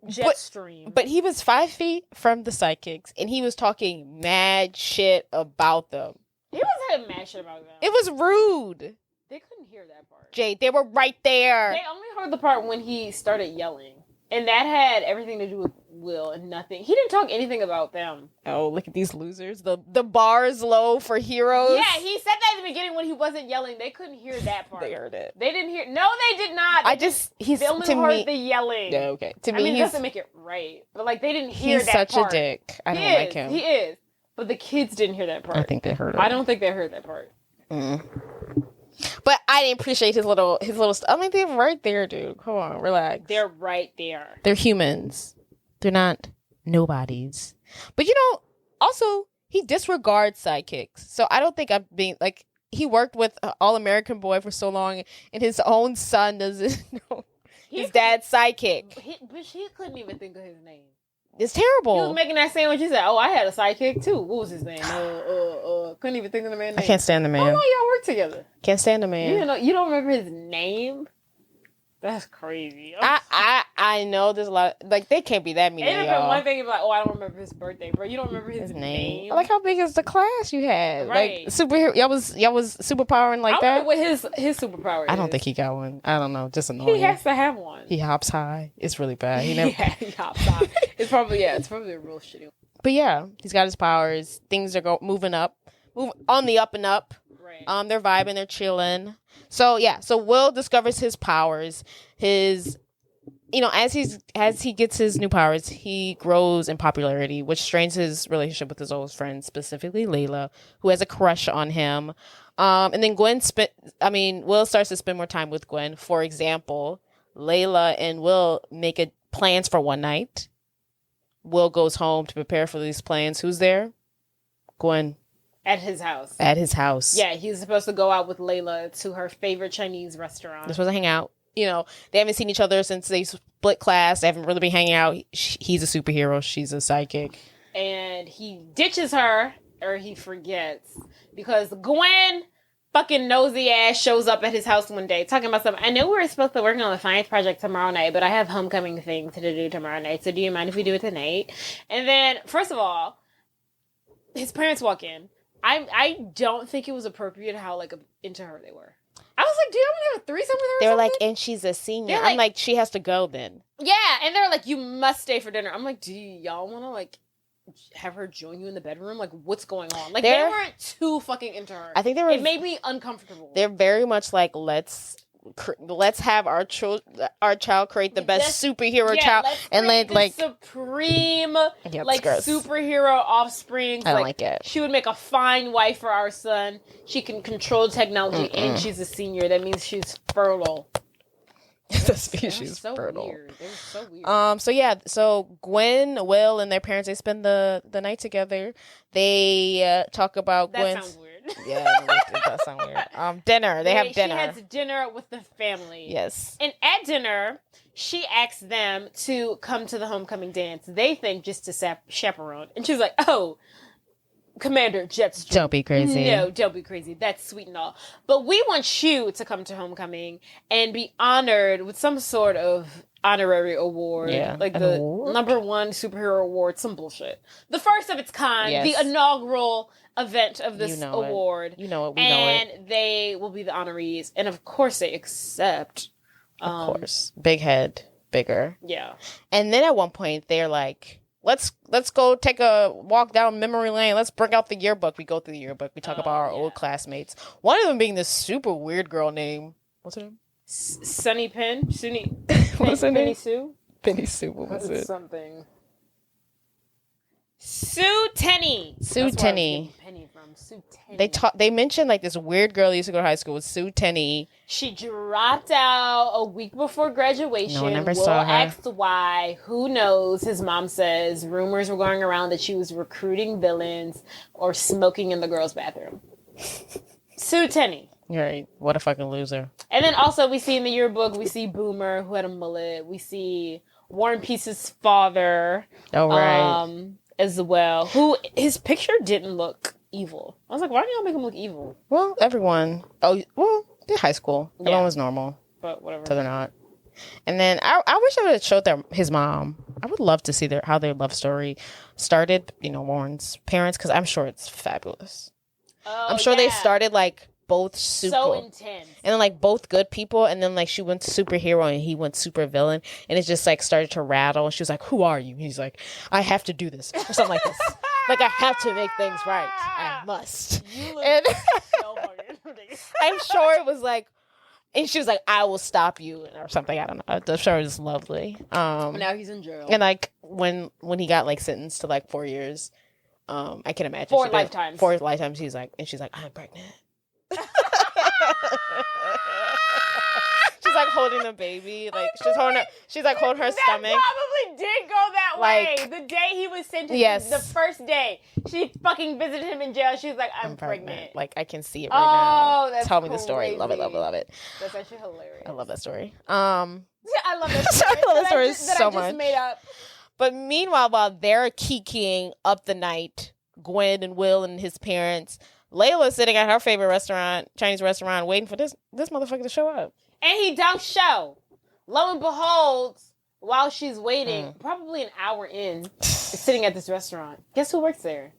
Jetstream. but he was 5 feet from the sidekicks, and he was talking mad shit about them. He was having mad shit about them. It was rude. They couldn't hear that part. Jade, they were right there. They only heard the part when he started yelling, and that had everything to do with Will and nothing. He didn't talk anything about them. Oh, look at these losers. The bar is low for heroes. Yeah, he said that at the beginning when he wasn't yelling. They couldn't hear that part. They heard it. They didn't hear. No, they did not. They only heard the yelling. Yeah, okay. To I me, mean, it he's doesn't make it right, but like they didn't hear he's that such part. a dick. I don't like him. He is. But the kids didn't hear that part. I think they heard it. I don't think they heard that part. But I didn't appreciate his little stuff. I mean, they're right there, dude. Come on, relax. They're right there. They're humans. They're not nobodies. But also he disregards sidekicks. So I don't think I'm being like, he worked with an all-American boy for so long, and his own son doesn't know his dad's sidekick. But he couldn't even think of his name. It's terrible. He was making that sandwich. He said, "Oh, I had a sidekick too. What was his name? Couldn't even think of the man's name. I can't stand the man. How long y'all work together? Can't stand the man. You don't remember his name? That's crazy. I know there's a lot. Like, they can't be that mean. It'd have been one thing if like, oh, I don't remember his birthday, bro. You don't remember his name. Like, how big is the class you had? Right. Like, superhero. Y'all was superpowering like that. I wonder what his superpower is. I don't think he got one. I don't know. Just annoying. He has to have one. He hops high. It's really bad. He never. He hops high. It's probably a real shitty one. But yeah, he's got his powers. Things are moving up, on the up and up. Right. They're vibing. They're chilling. So yeah. So Will discovers his powers. As he gets his new powers, he grows in popularity, which strains his relationship with his old friend, specifically Layla, who has a crush on him. And then Will starts to spend more time with Gwen. For example, Layla and Will make plans for one night. Will goes home to prepare for these plans. Who's there? Gwen. At his house. Yeah, he was supposed to go out with Layla to her favorite Chinese restaurant. They're supposed to hang out. They haven't seen each other since they split class. They haven't really been hanging out. He's a superhero. She's a sidekick. And he ditches her, or he forgets, because Gwen, fucking nosy ass, shows up at his house one day talking about something. I know we were supposed to work on the science project tomorrow night, but I have homecoming things to do tomorrow night, so do you mind if we do it tonight? And then, first of all, his parents walk in. I don't think it was appropriate how, like, into her they were. I was like, do you want to have a threesome with her? They're like, and she's a senior. I'm like, she has to go then. Yeah, and they're like, you must stay for dinner. I'm like, do y'all want to, like, have her join you in the bedroom? Like, what's going on? Like, they weren't too fucking into her. I think they were. It made me uncomfortable. They're very much like, let's have our child create the best superhero child, and like supreme superhero offspring. I don't like it. She would make a fine wife for our son. She can control technology, and she's a senior. That means she's fertile. The species so fertile. Weird. They were so weird. So Gwen, Will, and their parents, they spend the night together. They talk about Gwen's. That sounds weird. Yeah, it does sound weird. Dinner. They have dinner. She has dinner with the family. Yes. And at dinner, she asks them to come to the homecoming dance. They think just to chaperone. And she's like, oh, Commander Jetstream. Don't be crazy. No, don't be crazy. That's sweet and all. But we want you to come to homecoming and be honored with some sort of honorary award. Yeah, like the award? #1 superhero award, some bullshit. The first of its kind, the inaugural event of this award. You know it. We know it. And they will be the honorees. And of course they accept. Of course. Big head, bigger. Yeah. And then at one point they're like, Let's go take a walk down memory lane. Let's bring out the yearbook. We go through the yearbook. We talk about our old classmates. One of them being this super weird girl name. What's her name? Sunny Penn? What's her name? Penny Sue? Penny Sue. What was it? Something. Sue Tenney. Sue Tenney. Penny from Sue Tenney. They mentioned like this weird girl that used to go to high school with Sue Tenney. She dropped out a week before graduation. No one ever Will saw her. asked why. Who knows? His mom says rumors were going around that she was recruiting villains or smoking in the girls' bathroom. Sue Tenney. You're right. What a fucking loser. And then also we see in the yearbook, we see Boomer, who had a mullet. We see War and Peace's father. Oh, right. As well. Who, his picture didn't look evil. I was like, why do y'all make him look evil? Well, everyone. Oh, well, they're high school. Everyone was normal. But whatever. So they're not. And then I wish I would have showed his mom. I would love to see how their love story started, Warren's parents, because I'm sure it's fabulous. Oh, I'm sure they started like both so intense, and then like both good people, and then like she went superhero and he went super villain, and it just like started to rattle. And she was like, "Who are you?" He's like, "I have to do this," or something like this. Like, I have to make things right. I must. And so fucking I'm sure it was like, and she was like, "I will stop you," or something. I don't know. I'm sure it was lovely. Now he's in jail. And like when he got like sentenced to like 4 years, I can imagine 4 lifetimes. 4 lifetimes. She's like, "I'm pregnant." She's like holding the baby, like she's like holding her stomach. Probably did go that way. The day he was sentenced, yes, the first day she fucking visited him in jail. She was like, "I'm pregnant." Like, I can see it right now. That's Tell me the story. Love it, love it, love it. That's actually hilarious. I love that story. I love that story. I love that story so much. I just made up. But meanwhile, while they're kikiing up the night, Gwen and Will and his parents, Layla's sitting at her favorite restaurant, Chinese restaurant, waiting for this motherfucker to show up. And he don't show. Lo and behold, while she's waiting, probably an hour in, sitting at this restaurant, guess who works there?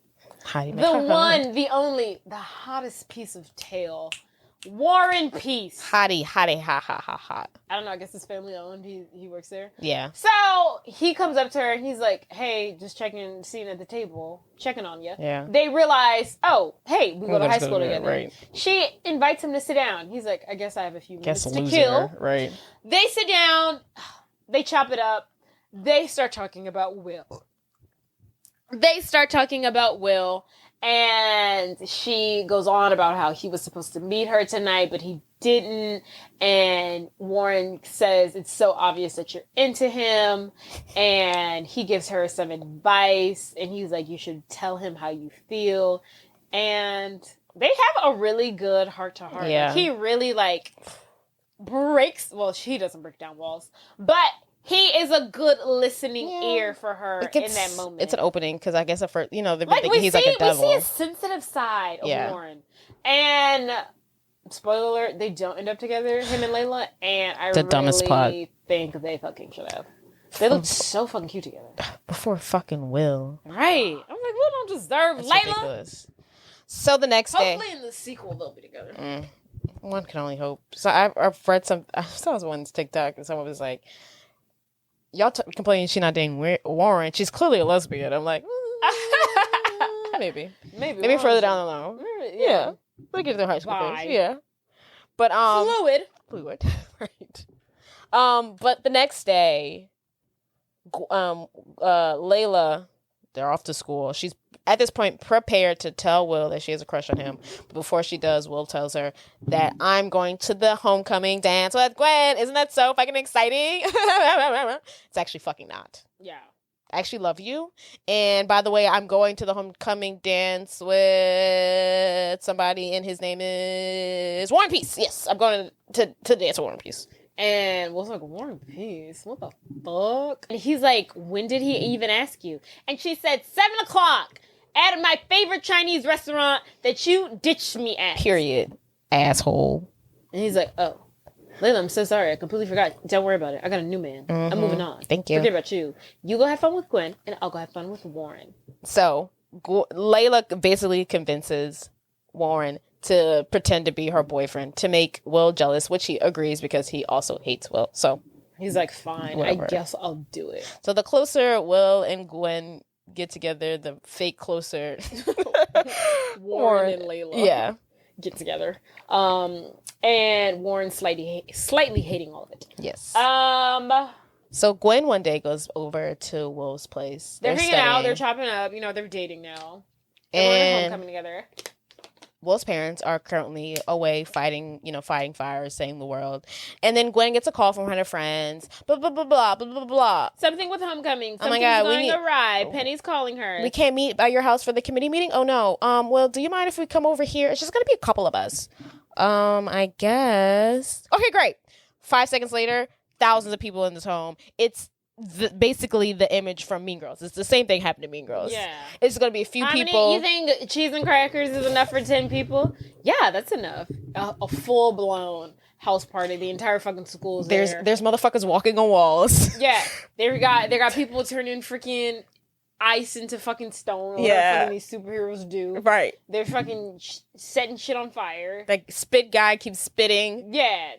The one, the only, the hottest piece of tail. Warren Peace. Hottie, hot. I don't know, I guess his family owned. He works there. Yeah. So he comes up to her and he's like, hey, just checking, sitting at the table, checking on you. Yeah. They realize, oh, hey, we go to high school together. Right. She invites him to sit down. He's like, I guess I have a few minutes to loser, kill. right. They sit down. They chop it up. They start talking about Will. And she goes on about how he was supposed to meet her tonight, but he didn't. And Warren says it's so obvious that you're into him. And he gives her some advice. And he's like, you should tell him how you feel. And they have a really good heart-to-heart. Yeah. Like, he really, breaks... Well, she doesn't break down walls. But... he is a good listening ear for her in that moment. It's an opening because I guess at first, they're like thinking he's like a devil. We see a sensitive side of Warren. And spoiler alert, they don't end up together, him and Layla. And I dumbest plot. think they fucking should have. They look so fucking cute together. Before fucking Will. Right. I'm like, Will don't deserve That's Layla. Ridiculous. So the next day. Hopefully in the sequel they'll be together. One can only hope. So I've read I saw someone's TikTok and someone was like, y'all complaining she's not dating Warren. She's clearly a lesbian. I'm like, maybe further down the line. Yeah. They get their high school days. Yeah. But fluid. Right. But the next day, Layla, they're off to school. She's at this point prepared to tell Will that she has a crush on him. But before she does, Will tells her that I'm going to the homecoming dance with Gwen. Isn't that so fucking exciting? It's actually fucking not. Yeah. I actually love you. And by the way, I'm going to the homecoming dance with somebody, and his name is War and Peace. Yes, I'm going to dance with War and Peace. And Will's like, War and Peace? What the fuck? And he's like, when did he even ask you? And she said, 7:00 at my favorite Chinese restaurant that you ditched me at. Period. Asshole. And he's like, oh. Layla, I'm so sorry. I completely forgot. Don't worry about it. I got a new man. I'm moving on. Thank you. Forget about you. You go have fun with Gwen, and I'll go have fun with Warren. So, Layla basically convinces Warren to pretend to be her boyfriend to make Will jealous, which he agrees because he also hates Will. So, he's like, fine, whatever. I guess I'll do it. So, the closer Will and Gwen get together, the fake closer Warren and Layla. Yeah. Get together. And Warren slightly hating all of it. Yes. So Gwen one day goes over to Will's place. They're hanging out. They're chopping up. They're dating now. They're homecoming together. Will's parents are currently away fighting fires, saving the world. And then Gwen gets a call from one of her friends. Blah, blah, blah, blah, blah, blah, blah. Something with homecoming. Oh my God. Something's going awry. Penny's calling her. We can't meet by your house for the committee meeting? Oh, no. Well, do you mind if we come over here? It's just going to be a couple of us. I guess. Okay, great. 5 seconds later, thousands of people in this home. It's basically the image from Mean Girls. It's the same thing happened to Mean Girls. Yeah. It's going to be a few people. You think cheese and crackers is enough for 10 people? Yeah, that's enough. A full-blown house party. The entire fucking school's there. There's motherfuckers walking on walls. Yeah. They got people turning freaking ice into fucking stone. Whatever these superheroes do. Right. They're fucking setting shit on fire. Like, spit guy keeps spitting. Yeah.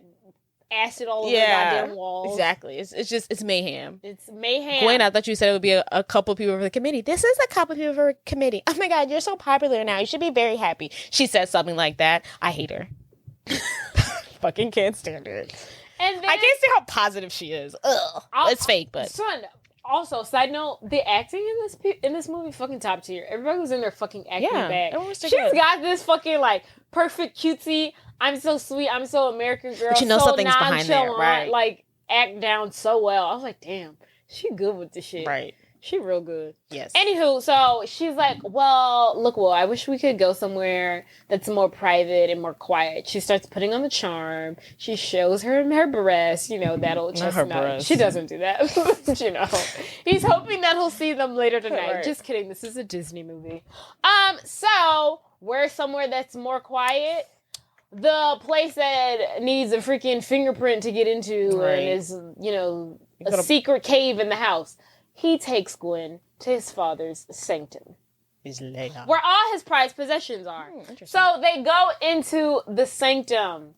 Acid all over the goddamn walls. Exactly. It's mayhem. It's mayhem. Gwen, I thought you said it would be a couple people for the committee. This is a couple people for a committee. Oh my God, you're so popular now. You should be very happy. She said something like that. I hate her. Fucking can't stand it. And then, I can't see how positive she is. Ugh. It's fake, but son. Also, side note, the acting in this movie fucking top tier. Everybody was in there fucking acting back. She's got this fucking perfect cutesy, I'm so sweet, I'm so American girl, but you know so something's behind there, right? Act down so well. I was like, damn, she good with this shit. Right. She real good. Yes. Anywho, so she's like, well, look, Will, I wish we could go somewhere that's more private and more quiet. She starts putting on the charm. She shows her breasts, that old chestnut. She doesn't do that. He's hoping that he'll see them later tonight. Right. Just kidding. This is a Disney movie. So we're somewhere that's more quiet. the place that needs a freaking fingerprint to get into Right. and is, a secret cave in the house. He takes Gwen to his father's sanctum, where all his prized possessions are. So they go into the sanctum.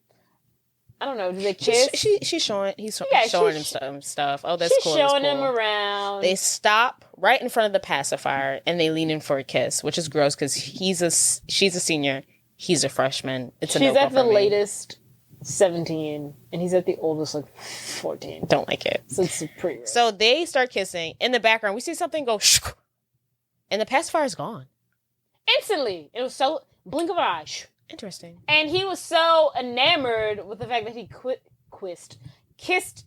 I don't know. Do they kiss? She's showing. He's showing him some stuff. Oh, that's cool. She's showing him around. They stop right in front of the pacifier and they lean in for a kiss, which is gross because she's a senior, he's a freshman. She's at the latest 17 and he's at the oldest 14. Don't like it. So it's pretty rare. So they start kissing. In the background, we see something go shh, and the pacifier is gone instantly. It was so blink of an eye. Interesting. And he was so enamored with the fact that he kissed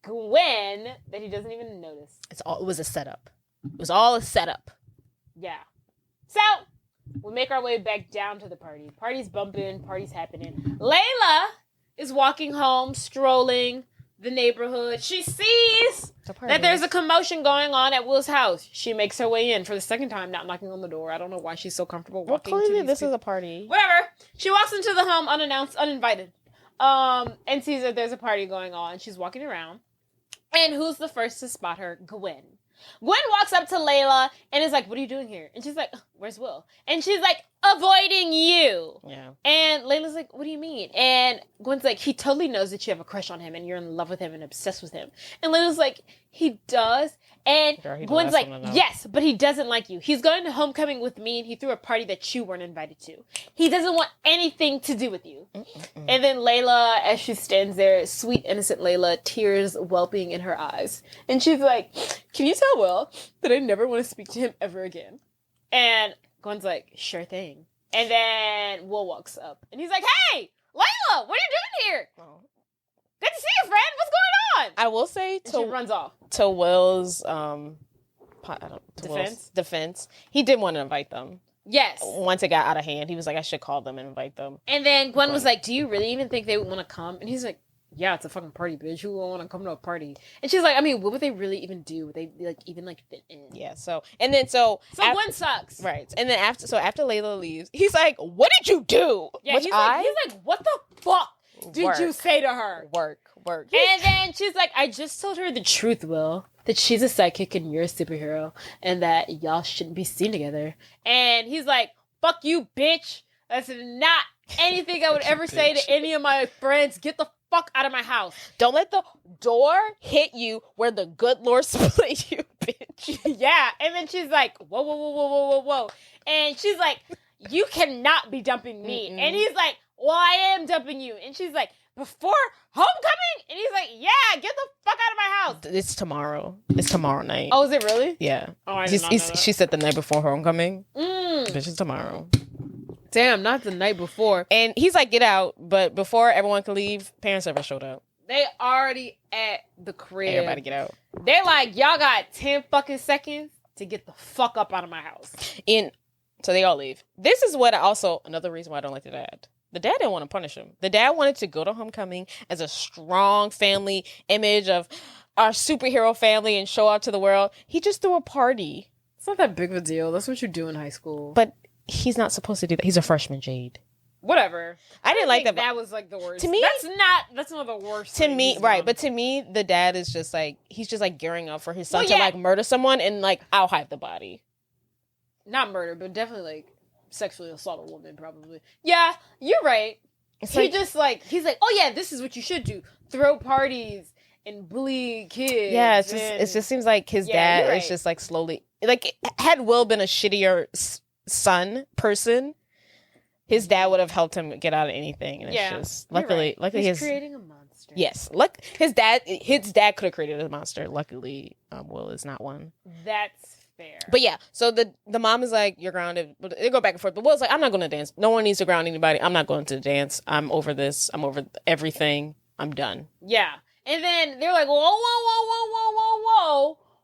Gwen that he doesn't even notice. It was a setup. It was all a setup. Yeah. So we make our way back down to the party. Party's bumping, party's happening. Layla is walking home, strolling the neighborhood. She sees that there's a commotion going on at Will's house. She makes her way in for the second time, not knocking on the door. I don't know why she's so comfortable walking. Well, clearly this is a party. Whatever. She walks into the home unannounced, uninvited, and sees that there's a party going on. She's walking around, and who's the first to spot her? Gwen. Gwen walks up to Layla and is like, "What are you doing here?" And she's like, "Where's Will?" And she's like, "Avoiding you." Yeah. And Layla's like, "What do you mean?" And Gwen's like, "He totally knows that you have a crush on him and you're in love with him and obsessed with him." And Layla's like, "He does?" And Gwen's like, "Yes, but he doesn't like you. He's going to homecoming with me and he threw a party that you weren't invited to. He doesn't want anything to do with you." And then Layla, as she stands there, sweet, innocent Layla, tears whelping in her eyes. And she's like, "Can you tell Will that I never want to speak to him ever again?" And Gwen's like, "Sure thing." And then Will walks up and he's like, "Hey, Layla, what are you doing here? Oh. Good to see you, friend. What's going on?" I will say she runs off. To Will's defense, he did want to invite them. Yes. Once it got out of hand, he was like, "I should call them and invite them." And then Gwen was like, "Do you really even think they would want to come?" And he's like, "Yeah, it's a fucking party, bitch. Who would want to come to a party?" And she's like, "I mean, what would they really even do? Would they even fit in?" Yeah. So Gwen sucks, right? And then after Layla leaves, he's like, "What did you do?" Yeah, he's like, "What the fuck did you say to her?" Work. And then she's like, "I just told her the truth, Will. That she's a sidekick and you're a superhero, and that y'all shouldn't be seen together." And he's like, "Fuck you, bitch. That's not anything I would ever say to any of my friends. Get the fuck out of my house. Don't let the door hit you where the good Lord split you, bitch." Yeah. And then she's like, whoa. And she's like, "You cannot be dumping me." Mm-mm. And he's like, "Well, I am dumping you." And she's like, "Before homecoming?" And he's like, "Yeah, get the fuck out of my house." It's tomorrow. It's tomorrow night. Oh, is it really? Yeah. Oh, I did not know that. She said the night before homecoming. Bitch, it's tomorrow. Damn, not the night before. And he's like, "Get out." But before everyone could leave, parent service showed up. They already at the crib. Everybody get out. They're like, "Y'all got 10 fucking seconds to get the fuck up out of my house." So they all leave. This is another reason why I don't like the dad. The dad didn't want to punish him. The dad wanted to go to homecoming as a strong family image of our superhero family and show out to the world. He just threw a party. It's not that big of a deal. That's what you do in high school. But he's not supposed to do that. He's a freshman, Jade. Whatever. I didn't like that. That was the worst. To me, that's not the worst. To me, right? But to me, the dad is just he's just gearing up for his son to murder someone, and I'll hide the body. Not murder, but definitely sexually assault a woman, probably. Yeah, you're right. He's like, "Oh yeah, this is what you should do: throw parties and bully kids." Yeah, it just seems like his dad is just slowly had Will been a shittier person, his dad would have helped him get out of anything. And it's just luckily he's creating a monster. Yes, his dad could have created a monster. Luckily, Will is not one. That's fair. But yeah, so the mom is like, "You're grounded," but they go back and forth. But Will's like, "I'm not going to dance. No one needs to ground anybody. I'm not going to dance. I'm over this. I'm over everything. I'm done." Yeah, and then they're like, "Whoa.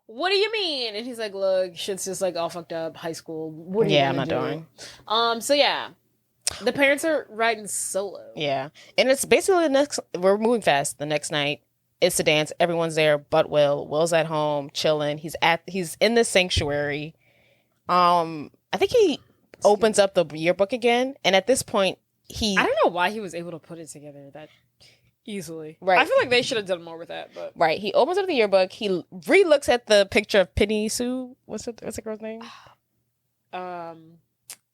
What do you mean?" And he's like, "Look, shit's just all fucked up. High school. What are you I'm not doing." So yeah, the parents are riding solo. Yeah, and it's basically we're moving fast. The next night, it's a dance. Everyone's there but Will. Will's at home chilling. He's in the sanctuary. I think he opens up the yearbook again, and at this point, I don't know why he was able to put it together that easily. Right. I feel like they should have done more with that. But right, he opens up the yearbook. He re-looks at the picture of Penny Sue. What's the girl's name?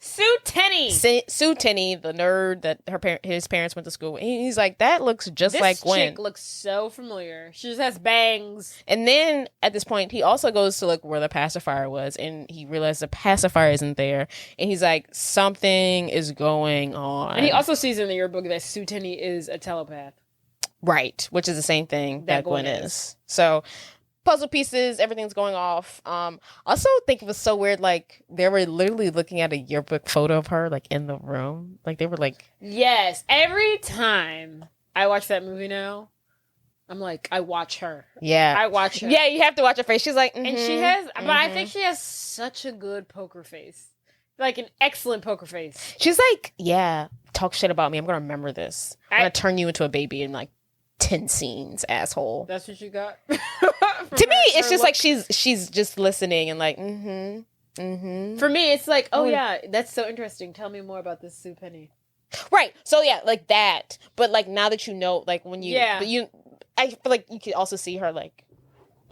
Sue Tenney. Sue Tenney, the nerd that his parents went to school with. And he's like, that looks just like Gwen. This chick looks so familiar. She just has bangs. And then at this point, he also goes to look where the pacifier was, and he realizes the pacifier isn't there. And he's like, something is going on. And he also sees in the yearbook that Sue Tenney is a telepath. Right, which is the same thing that Gwen is. So, puzzle pieces, everything's going off. Also think it was so weird, like, they were literally looking at a yearbook photo of her, like, in the room. Like, they were like... Yes, every time I watch that movie now, I'm like, I watch her. Yeah. I watch her. Yeah, you have to watch her face. She's like, and she has, but I think she has such a good poker face. Like, an excellent poker face. She's like, yeah, talk shit about me. I'm going to remember this. I'm going to turn you into a baby in, like, 10 scenes, asshole. That's what you got? To me, it's just like she's just listening and like, For me, it's like, oh yeah, that's so interesting. Tell me more about this Sue Penny. Right. So yeah, like that. But like now that you know, like when you, I feel like you could also see her like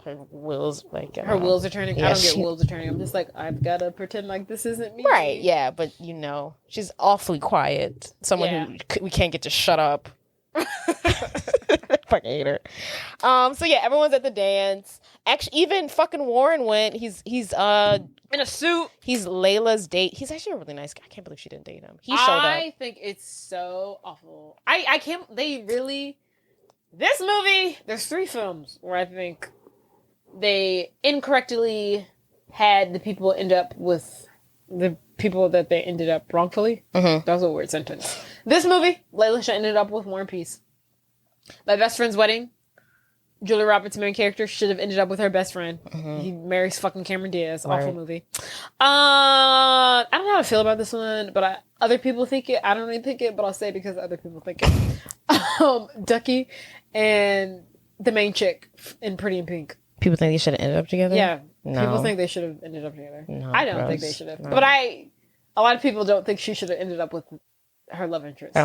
her wheels, like her wheels are turning. Yeah, I don't get wheels are turning. I'm just like, I've got to pretend like this isn't me. Right. Yeah, but you know, she's awfully quiet. Someone who we can't get to shut up. Fucking hate her. So yeah, everyone's at the dance. Actually, even fucking Warren went. He's in a suit. He's Layla's date. He's actually a really nice guy. I can't believe she didn't date him. He showed up. I think it's so awful. I can't. They really. This movie. There's 3 films where I think they incorrectly had the people end up with the people that they ended up wrongfully. That was a weird sentence. This movie, Layla should ended up with War and Peace. My best friend's wedding, Julia Roberts' main character should have ended up with her best friend. He marries fucking Cameron Diaz. Right. Awful movie. I don't know how I feel about this one, but other people think it. I don't really think it, but I'll say it because other people think it. Ducky and the main chick in Pretty in Pink. People think they should have ended up together? Yeah. No. People think they should have ended up together. No, I don't think they should have. No. But a lot of people don't think she should have ended up with her love interest.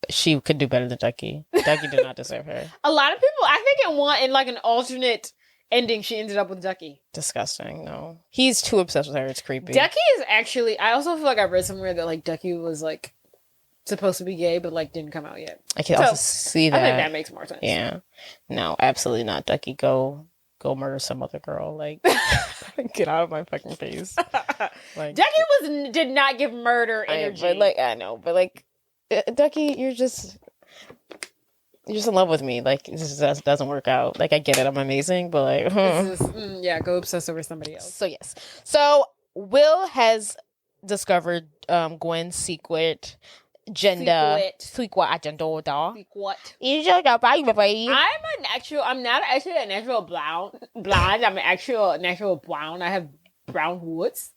She could do better than Ducky. Ducky did not deserve her. A lot of people, I think in like an alternate ending, she ended up with Ducky. Disgusting, no. He's too obsessed with her, it's creepy. Ducky is actually, I also feel like I read somewhere that like Ducky was like supposed to be gay, but like didn't come out yet. I can also see that. I think that makes more sense. Yeah. No, absolutely not. Ducky, go murder some other girl. Like, get out of my fucking face. Like, Ducky did not give murder energy. I know, but like, Ducky, you're just in love with me. Like, this just doesn't work out. Like, I get it, I'm amazing, but like, go obsess over somebody else. So yes, so Will has discovered Gwen's secret gender. Secret agenda. I'm not actually a natural blonde. I'm an actual natural brown. I have brown woods.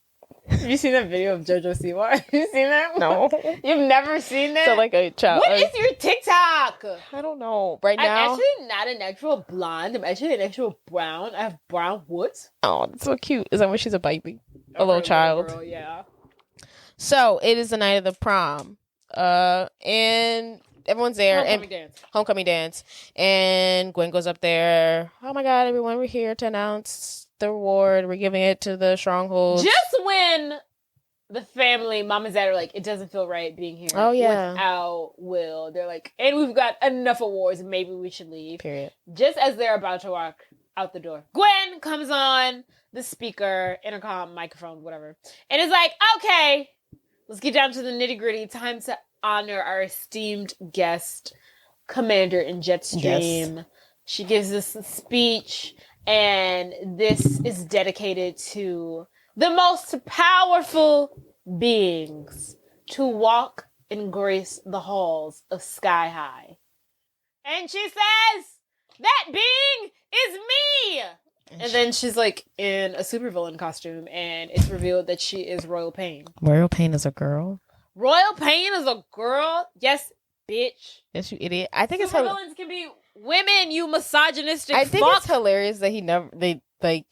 Have you seen that video of JoJo Siwa? Have you seen that? No. You've never seen that? So like a child. What is your TikTok? I don't know. Right now? I'm actually not a natural blonde. I'm actually a natural brown. I have brown woods. Oh, that's so cute. Is that when she's a baby? A little child. Girl, yeah. So it is the night of the prom. And everyone's there. Homecoming dance. And Gwen goes up there. Oh my God, everyone, we're here to announce the award. We're giving it to the Stronghold. Just when the family, mom and dad are like, it doesn't feel right being here. Oh yeah. Without Will. They're like, and we've got enough awards, maybe we should leave. Period. Just as they're about to walk out the door, Gwen comes on the speaker, intercom, microphone, whatever. And it's like, okay, let's get down to the nitty gritty. Time to honor our esteemed guest, Commander in Jetstream. Yes. She gives us a speech. And this is dedicated to the most powerful beings to walk and grace the halls of Sky High. And she says, that being is me! And then she's like in a supervillain costume, and it's revealed that she is Royal Pain. Royal Pain is a girl? Royal Pain is a girl? Yes, bitch. Yes, you idiot. I think supervillains can be women, you misogynistic I think it's hilarious that they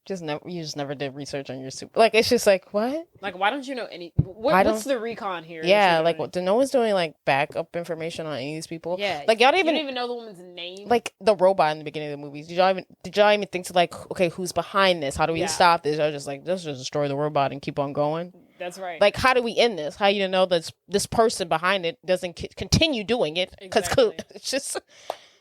You just never did research on your super. Like, it's just like, what? Like, why don't you know any? What's the recon here? Yeah, like, no one's doing like backup information on any of these people. Yeah, like y'all didn't even know the woman's name. Like the robot in the beginning of the movies. Did y'all even think to like, okay, who's behind this? How do we stop this? I was just like, let's just destroy the robot and keep on going. That's right. Like, how do we end this? How you know that this person behind it doesn't continue doing it? Because it's just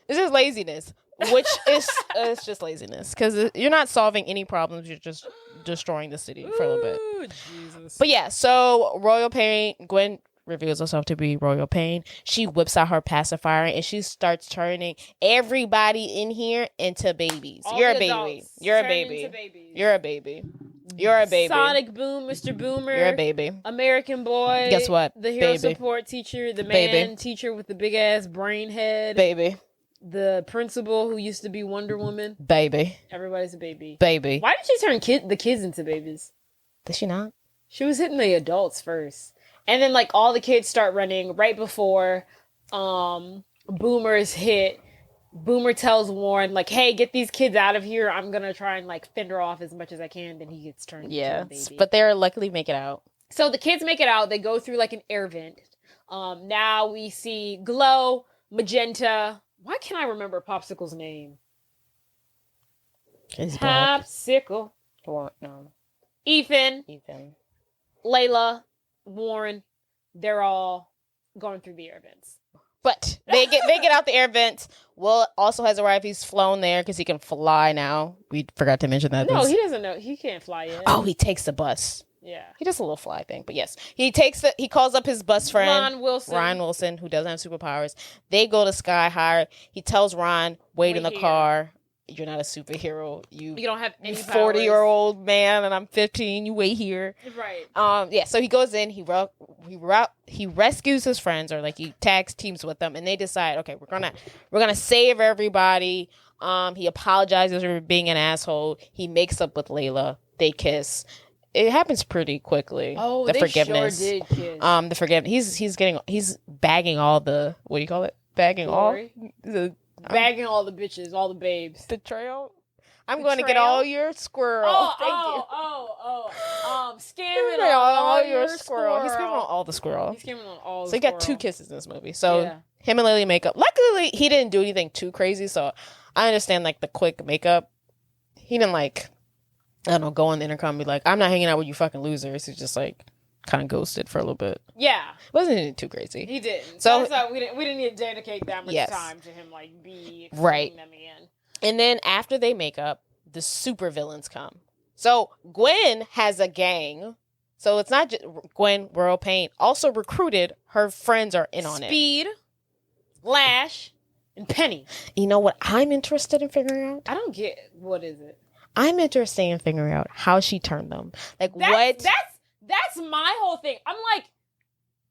laziness. Which is it's just laziness, because you're not solving any problems. You're just destroying the city for a little bit. Jesus. But yeah, so Royal Pain, Gwen reveals herself to be Royal Pain. She whips out her pacifier and she starts turning everybody in here into babies. You're a baby. You're a baby. You're a baby. You're a baby. Sonic Boom, Mr. Boomer. You're a baby. American Boy. Guess what? The hero support teacher. The man teacher with the big ass brain head. Baby. The principal who used to be Wonder Woman. Baby. Everybody's a baby. Baby. Why did she turn the kids into babies? Did she not? She was hitting the adults first. And then like all the kids start running right before Boomer's hit. Boomer tells Warren, like, hey, get these kids out of here. I'm going to try and like fend her off as much as I can. Then he gets turned into a baby. But they're luckily make it out. So the kids make it out. They go through like an air vent. Now we see Glow, Magenta. Why can't I remember Popsicle's name? Popsicle. Or, no. Ethan. Layla. Warren. They're all going through the air vents. But they get out the air vents. Will also has arrived. He's flown there because he can fly now. We forgot to mention that. No, he doesn't know. He can't fly yet. Oh, he takes the bus. Yeah. He does a little fly thing. But yes, he calls up his best friend, Ryan Wilson, who doesn't have superpowers. They go to Sky High. He tells Ron, wait in the car. You're not a superhero. You don't have any 40-year-old man, and I'm 15. You wait here. Right. Yeah. So he goes in. He rescues his friends, or like he tags teams with them, and they decide, okay, we're gonna save everybody. He apologizes for being an asshole. He makes up with Layla. They kiss. It happens pretty quickly. Oh, the they forgiveness. Sure did kiss. The forgiveness. He's bagging all the, what do you call it? Bagging Glory. all. Bagging all the bitches, all the babes. Betrayal? I'm going to get all your squirrel. Scamming all your squirrel. He's scamming on all the squirrel. He's scamming on all the So he got 2 kisses in this movie. So him and Lily make up. Luckily, he didn't do anything too crazy, so I understand, like, the quick makeup. He didn't, like, I don't know, go on the intercom and be like, I'm not hanging out with you fucking losers. He's just, like, kind of ghosted for a little bit. Yeah. Wasn't too crazy. He didn't. So we didn't need to dedicate that much time to him, like, be right. them again. And then after they make up, the super villains come. So Gwen has a gang. So it's not just Gwen, Royal Pain, also recruited. Her friends are in on it. Speed, Lash, and Penny. You know what I'm interested in figuring out? I don't get, what is it? I'm interested in figuring out how she turned them. Like, That's my whole thing. I'm like,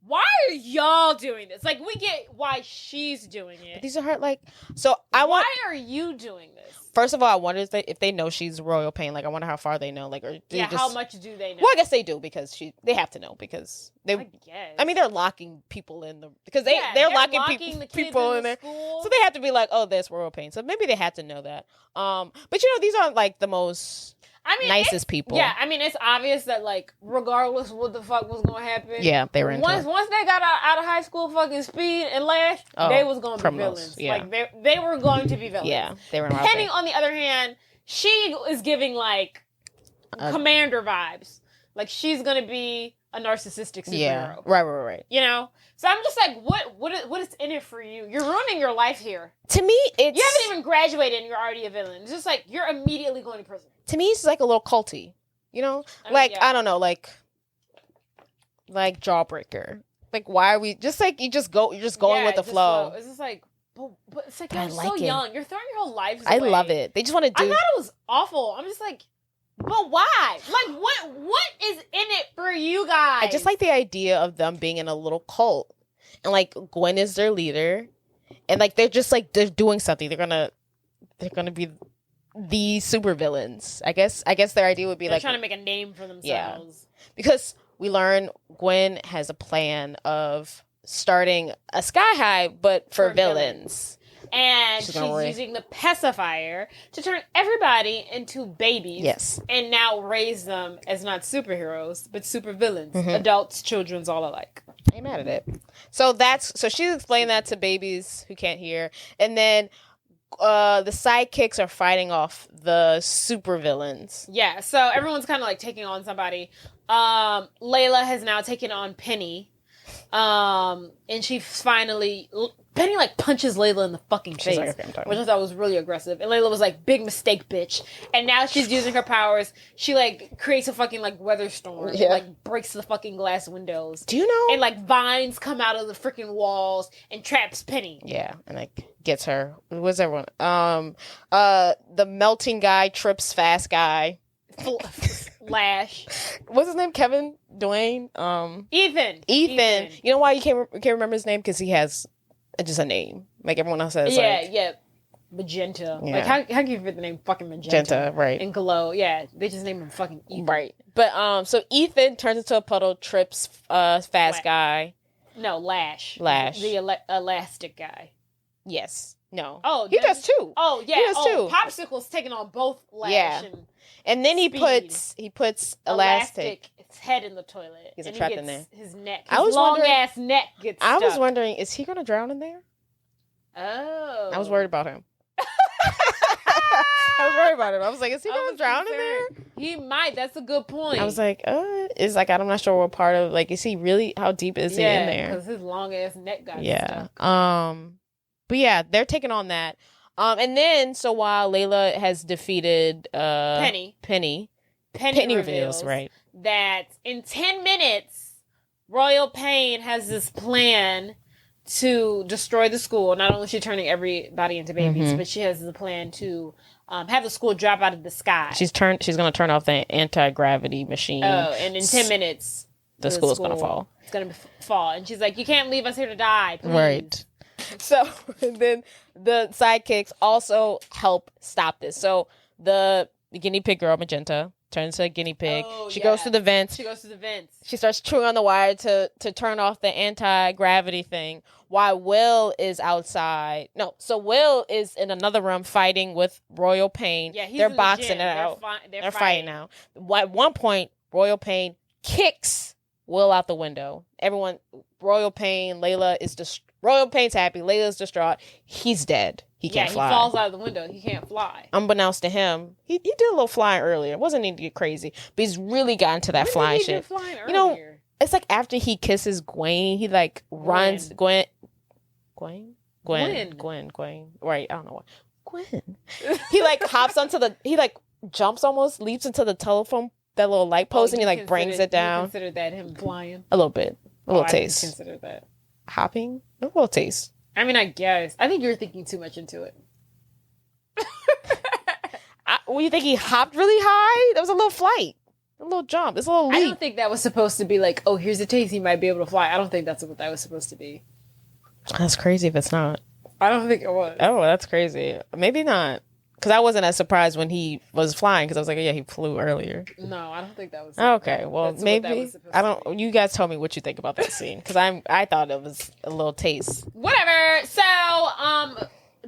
why are y'all doing this? Like, we get why she's doing it. But these are her, like, so why are you doing this? First of all, I wonder if they know she's Royal Pain. Like, I wonder how far they know. Like, or how much do they know? Well, I guess they do, because they have to know, because they. I guess. I mean, they're locking people in because they're locking people in there. School. So they have to be like, oh, there's Royal Pain. So maybe they had to know that. But these aren't like the most. Nicest people. Yeah, I mean, it's obvious that, like, regardless what the fuck was going to happen. Yeah, they were into once they got out of high school, fucking Speed and Lash, they was going to be villains. Yeah. Like, they were going to be villains. Yeah, they were. Penny, on the other hand, she is giving, like, Commander vibes. Like, she's going to be a narcissistic superhero. Yeah, right. You know? So I'm just like, what is in it for you? You're ruining your life here. To me, you haven't even graduated and you're already a villain. It's just like, you're immediately going to prison. To me, it's like a little culty, you know? I don't know, like Jawbreaker. Like, why are we just like, you're just going with the flow. It's just like, but it's like, you're so young. You're throwing your whole life away. I love it. They just want to do. I thought it was awful. I'm just like, but why? Like, what is in it for you guys? I just like the idea of them being in a little cult, and like Gwen is their leader, and like they're just like they're doing something. They're gonna be the super villains. I guess their idea would be they're trying to make a name for themselves. Yeah, because we learn Gwen has a plan of starting a Sky High, but for villains. And she's using the pacifier to turn everybody into babies. Yes. And now raise them as not superheroes, but supervillains. Adults, children's, all alike. Ain't mad at it. So she's explaining that to babies who can't hear. And then the sidekicks are fighting off the supervillains. Yeah, so everyone's kind of like taking on somebody. Layla has now taken on Penny. And she finally... Penny, like, punches Layla in the fucking face, which I thought was really aggressive. And Layla was like, big mistake, bitch. And now she's using her powers. She, like, creates a fucking, like, weather storm. Yeah. And, like, breaks the fucking glass windows. Do you know? And, like, vines come out of the freaking walls and traps Penny. Yeah, and, like, gets her. What's everyone? The melting guy trips fast guy. Lash. What's his name? Kevin? Dwayne? Ethan. You know why you can't remember his name? Because he has... just a name, like everyone else says. Yeah. Magenta. Yeah. Like how can you fit the name fucking Magenta? Right. And Glow. Yeah, they just named him fucking Ethan. Right. But so Ethan turns into a puddle, trips fast guy. No, Lash. The elastic guy. Yes. No. Oh, he does too. Oh yeah. He does too. Popsicle's taking on both Lash and then he puts elastic head in the toilet. He's trapped in there. His neck. His long ass neck gets stuck. I was wondering, is he going to drown in there? Oh. I was worried about him. I was like, is he going to drown in there? He might. That's a good point. I was like, it's like, I'm not sure what part of, like, is he really, how deep is he in there? Because his long ass neck got stuck. But yeah, they're taking on that. And then, so while Layla has defeated Penny reveals, right, that in 10 minutes, Royal Pain has this plan to destroy the school. Not only is she turning everybody into babies, but she has the plan to have the school drop out of the sky. She's going to turn off the anti-gravity machine. Oh, and in 10 minutes, the school's going to fall. It's going to fall. And she's like, you can't leave us here to die, please. Right. So then the sidekicks also help stop this. So the guinea pig girl, Magenta, turns to a guinea pig. She goes to the vents. She starts chewing on the wire to turn off the anti-gravity thing while Will is outside. No, so Will is in another room fighting with Royal Pain. Yeah, they're boxing it out. They're fighting now. At one point, Royal Pain kicks Will out the window. Royal Pain, Royal Pain's happy. Layla's distraught. He's dead. He can't fly. He falls out of the window. He can't fly. Unbeknownst to him, he did a little flying earlier. It wasn't anything crazy, but he's really gotten to that flying shit. You know, it's like after he kisses Gwen, he like runs Gwen. Right, I don't know what. Gwen. He like hops onto he like jumps almost, leaps into the telephone, that little light post, and he like brings it down. You consider that him flying? A little bit. A little taste. I consider that. Hopping? A little taste. I mean, I guess. I think you're thinking too much into it. You think he hopped really high? That was a little flight. A little jump. It's a little leap. I don't think that was supposed to be like, oh, here's a taste. He might be able to fly. I don't think that's what that was supposed to be. That's crazy if it's not. I don't think it was. Oh, that's crazy. Maybe not. Because I wasn't as surprised when he was flying. Because I was like, oh, yeah, he flew earlier. No, I don't think that was. Okay, well, maybe. I don't. You guys tell me what you think about that scene. Because I thought it was a little taste. Whatever. So,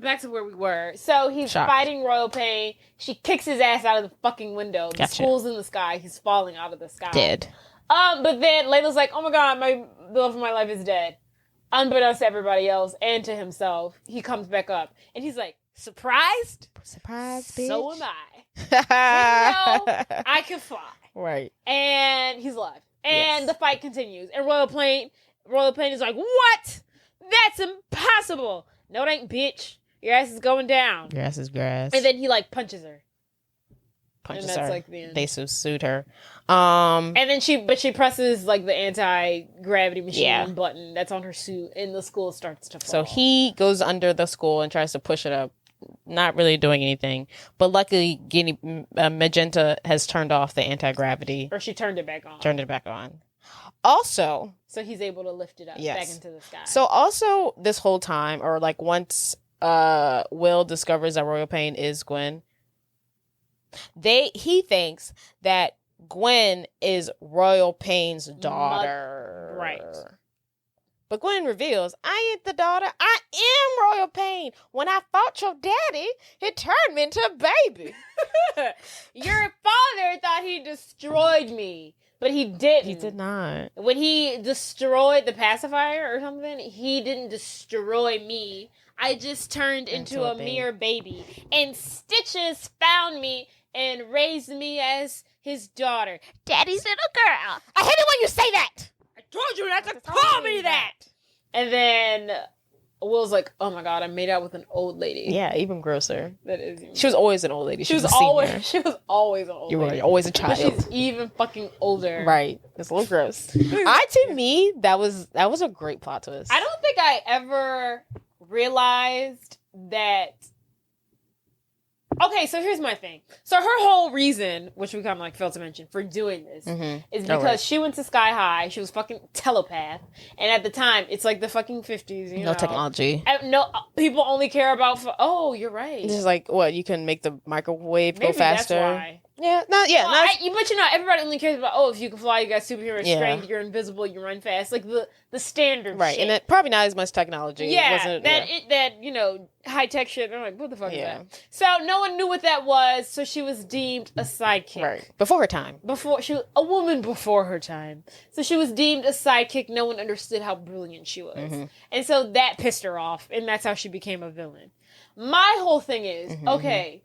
back to where we were. So he's fighting Royal Pain. She kicks his ass out of the fucking window. The school's in the sky. He's falling out of the sky. Dead. But then Layla's like, oh my god, the love of my life is dead. Unbeknownst to everybody else and to himself, he comes back up and he's like, surprised? Surprise, bitch. So am I. Didn't know I can fly. Right. And he's alive. And the fight continues. And Royal Pain is like, what? That's impossible. No, it ain't, bitch. Your ass is going down. Your ass is grass. And then he like punches her. And that's her. Like the end. They sued her. And then she presses like the anti-gravity machine button that's on her suit, and the school starts to fall. So he goes under the school and tries to push it up, not really doing anything. But luckily, Magenta has turned off the anti-gravity. Or she turned it back on. Also, so he's able to lift it up back into the sky. So also this whole time, or like once Will discovers that Royal Pain is Gwen, he thinks that Gwen is Royal Pain's daughter. Right. But Gwen reveals, I ain't the daughter. I am Royal Pain. When I fought your daddy, he turned me into a baby. Your father thought he destroyed me, but he didn't. He did not. When he destroyed the pacifier or something, he didn't destroy me. I just turned into a mere baby. And Stitches found me and raised me as his daughter. Daddy's little girl. I hate it when you say that. I told you not to call me that. And then Will's like, oh my God, I made out with an old lady. Yeah, even grosser. That is. She was always an old lady. She was always an old lady. You were always a child. But she's even fucking older. Right. It's a little gross. To me, that was a great plot twist. I don't think I ever realized that. Okay, so here's my thing. So her whole reason, which we kind of like failed to mention, for doing this is because she went to Sky High. She was fucking telepath, and at the time, it's like the fucking 50s. You know, technology. No, people only care about. Oh, you're right. This is like what you can make the microwave go faster. That's why. Yeah, but everybody only cares about, if you can fly, you got superhero strength, you're invisible, you run fast, like the standard right, shit. And it probably not as much technology. Yeah, high tech shit. I'm like, what the fuck is that? So no one knew what that was, so she was deemed a sidekick. Right, before her time. She was a woman before her time, so she was deemed a sidekick. No one understood how brilliant she was, and so that pissed her off, and that's how she became a villain. My whole thing is okay.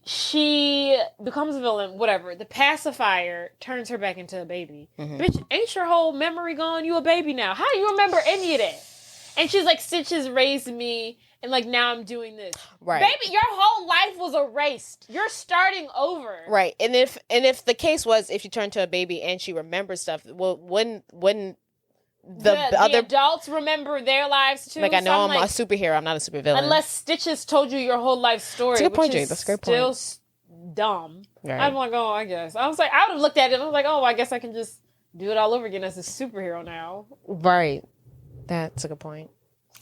She becomes a villain, whatever. The pacifier turns her back into a baby. Bitch, ain't your whole memory gone? You a baby now. How do you remember any of that? And she's like, Stitches raised me, and like now I'm doing this. Right. Baby, your whole life was erased. You're starting over. Right. And if the case was if she turned to a baby and she remembers stuff, well, when the other adults remember their lives too. Like I know I'm a superhero. I'm not a supervillain. Unless Stitches told you your whole life story. That's a good point, Jay. That's a great point. Still dumb. Right. I'm like, I guess. I was like, I would have looked at it and I was like, I guess I can just do it all over again as a superhero now. Right. That's a good point.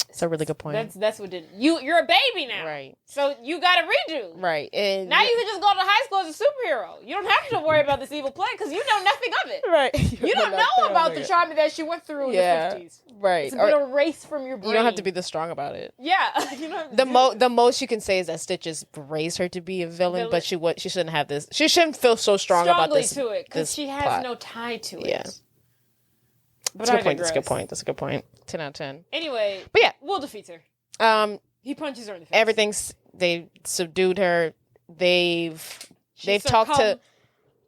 It's a really good point. That's what did you're a baby now. Right. So you got to redo. Right. And now you can just go to high school as a superhero. You don't have to worry about this evil plan because you know nothing of it. Right. You don't know about the trauma that she went through in the 50s. Right. It's been erased from your brain. You don't have to be this strong about it. Yeah. You know the most you can say is that Stitches raised her to be a villain, but she shouldn't have this. She shouldn't feel so strongly about this to it because she has plot. No tie to it. Yeah. That's a good point. That's a good point. 10 out of 10. Anyway, but yeah, Will defeats her. He punches her in the face. They subdued her. They've talked to.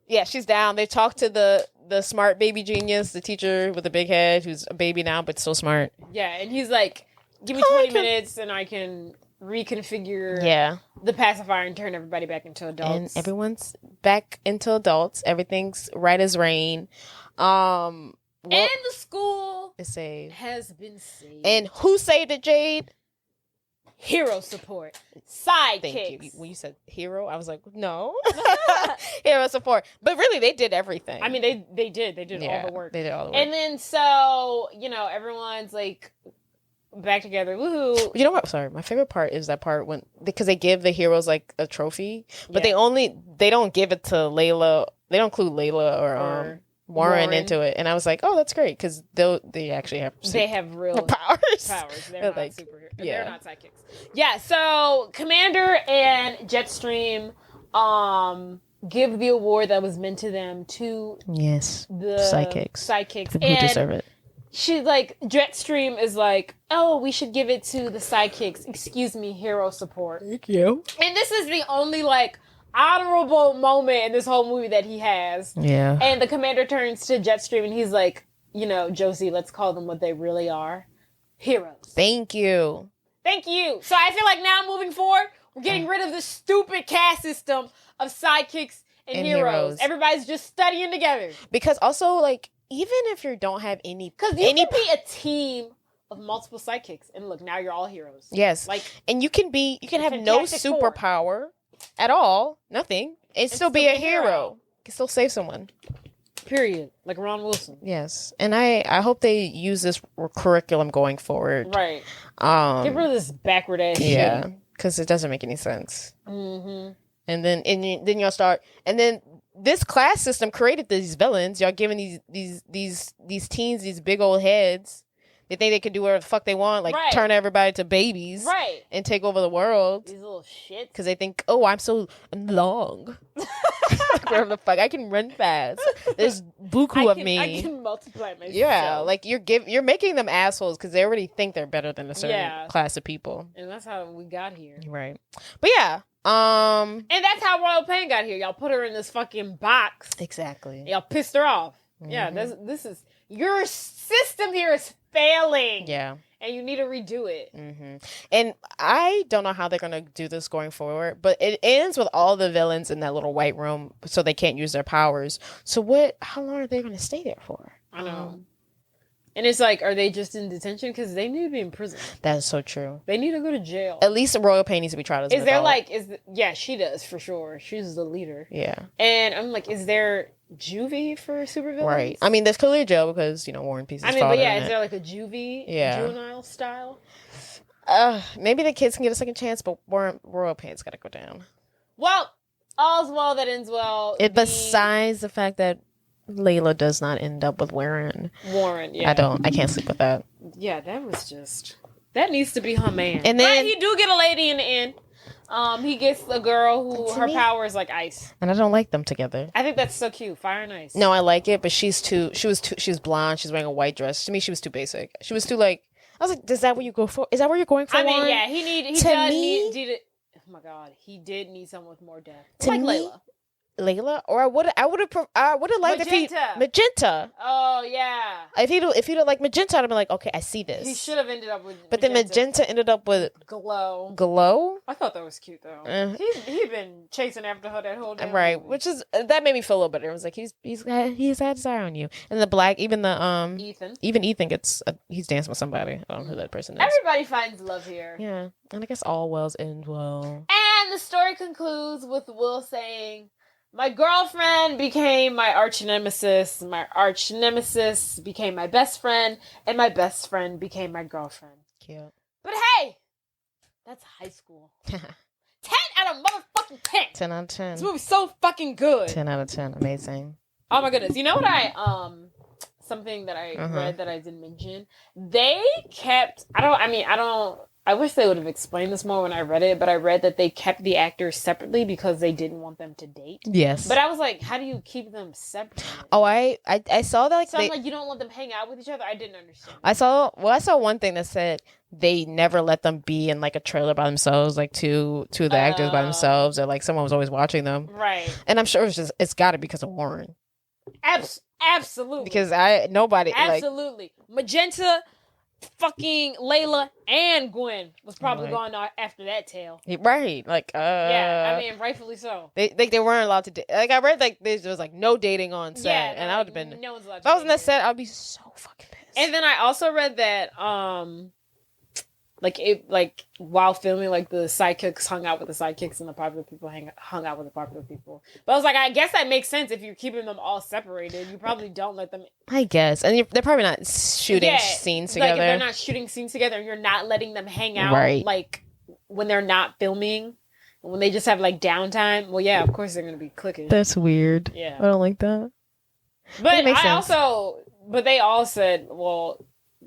Yeah, she's down. They've talked to the smart baby genius, the teacher with the big head, who's a baby now but still smart. Yeah, and he's like, "Give me 20 minutes, and I can reconfigure the pacifier and turn everybody back into adults." And everyone's back into adults. Everything's right as rain. And the school is saved. Has been saved. And who saved it, Jade? Hero support. Sidekicks. Thank you. When you said hero, I was like, no. Hero support. But really, they did everything. I mean, they did. They did all the work. They did all the work. And then, so, everyone's like back together. Woohoo. You know what? Sorry. My favorite part is that part because they give the heroes like a trophy, but they don't give it to Layla. They don't include Layla or Warren into it, and I was like, "Oh, that's great," because they actually have real powers. They're not superheroes. They're not sidekicks. Yeah. So Commander and Jetstream give the award that was meant to them to the sidekicks who deserve it. She's like, Jetstream is like, "Oh, we should give it to the sidekicks. Excuse me, hero support." Thank you. And this is the only honorable moment in this whole movie that he has. Yeah. And the commander turns to Jetstream and he's like, Josie, let's call them what they really are. Heroes. Thank you. So I feel like now moving forward, we're getting rid of the stupid caste system of sidekicks and heroes. Everybody's just studying together. Because also, even if you don't have any... Because you can be a team of multiple sidekicks. And look, now you're all heroes. Yes. And you can have no superpower at all, nothing, and still be a hero. You can still save someone. Period. Like Ron Wilson. Yes. And I hope they use this curriculum going forward. Right. Get rid of this backward ass shit. Yeah. Because it doesn't make any sense. Mm-hmm. And then you'll start, and then this class system created these villains. Y'all giving these teens these big old heads. They think they can do whatever the fuck they want, like turn everybody to babies, and take over the world. These little shits. Because they think, oh, I'm so long. Whatever the fuck, I can run fast. There's buku of me. I can multiply myself. Yeah, like you're making them assholes because they already think they're better than a certain class of people. And that's how we got here, right? But yeah, and that's how Royal Pain got here. Y'all put her in this fucking box. Exactly. Y'all pissed her off. Mm-hmm. Yeah, this is your system here is failing. Yeah. And you need to redo it. Mm-hmm. And I don't know how they're going to do this going forward, but it ends with all the villains in that little white room so they can't use their powers. So how long are they going to stay there for? I know. And it's like, are they just in detention? Because they need to be in prison. That is so true. They need to go to jail. At least Royal Pain needs to be tried as an adult. Yeah, she does, for sure. She's the leader. Yeah. And I'm like, is there juvie for supervillains? Right. I mean, there's clearly a jail because, War and Peace is but yeah, is there like a juvie, juvenile style? Maybe the kids can get a second chance, but Royal Pain's got to go down. Well, all's well that ends well. Besides the fact that Layla does not end up with Warren. Yeah. I can't sleep with that. Yeah, that needs to be her man. And then he do get a lady in the end. He gets a girl who her power is like ice. And I don't like them together. I think that's so cute. Fire and ice. No, I like it, but she was blonde, she's wearing a white dress. To me, she was too basic. She was too I was like, is that what you go for? Is that where you're going for? I mean, yeah, oh my god, he did need someone with more depth. Like Layla, or I would have liked Magenta. Oh yeah. If he'd have liked Magenta, I'd have been like, okay, I see this. He should have ended up with. But then Magenta ended up with Glow. Glow. I thought that was cute though. He'd been chasing after her that whole day. Right, which is that made me feel a little better. It was like he's had his eye on you, and the black, even Ethan gets he's dancing with somebody. I don't know who that person is. Everybody finds love here. Yeah, and I guess all wells end well. And the story concludes with Will saying, my girlfriend became my arch nemesis. My arch nemesis became my best friend. And my best friend became my girlfriend. Cute. But hey, that's high school. 10 out of motherfucking 10. 10 out of 10. This movie's so fucking good. 10 out of 10. Amazing. Oh my goodness. You know what something that I read that I didn't mention? They kept, I wish they would have explained this more when I read it, but I read that they kept the actors separately because they didn't want them to date. Yes. But I was like, how do you keep them separate? Oh, I saw that. I'm like, you don't let them hang out with each other? I didn't understand. I saw one thing that said they never let them be in like a trailer by themselves, like two of the actors by themselves, or like someone was always watching them. Right. And I'm sure it's got to be because of Warren. Absolutely. Because nobody. Absolutely. Magenta, fucking Layla, and Gwen was probably going on after that tale. Right. Like, yeah, I mean, rightfully so. They weren't allowed to date. Like, I read, like, there was, like, no dating on set. Yeah, and I would have been... No one's allowed to if I was on that set, I'd be so fucking pissed. And then I also read that, while filming, like, the sidekicks hung out with the sidekicks and the popular people hung out with the popular people. But I was like, I guess that makes sense if you're keeping them all separated. You probably don't let them... I guess. And they're probably not shooting scenes together. Like, if they're not shooting scenes together and you're not letting them hang out, like, when they're not filming, when they just have, like, downtime, well, yeah, of course they're going to be clicking. That's weird. Yeah. I don't like that. But but they all said, well...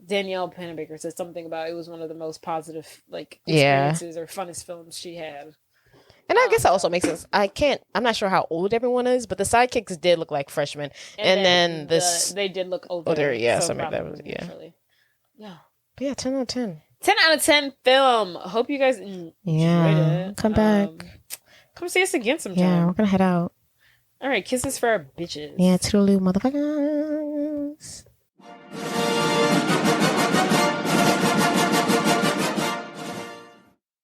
Danielle Panabaker said something about it was one of the most positive experiences or funnest films she had. And I guess that also makes sense. I'm not sure how old everyone is, but the sidekicks did look like freshmen. And then they did look older. Yeah, so maybe that was, yeah. Yeah. But yeah, 10 out of 10. 10 out of 10 film. Hope you guys enjoyed it. Come back. Come see us again sometime. Yeah, we're going to head out. All right, kisses for our bitches. Yeah, toodaloo, motherfuckers.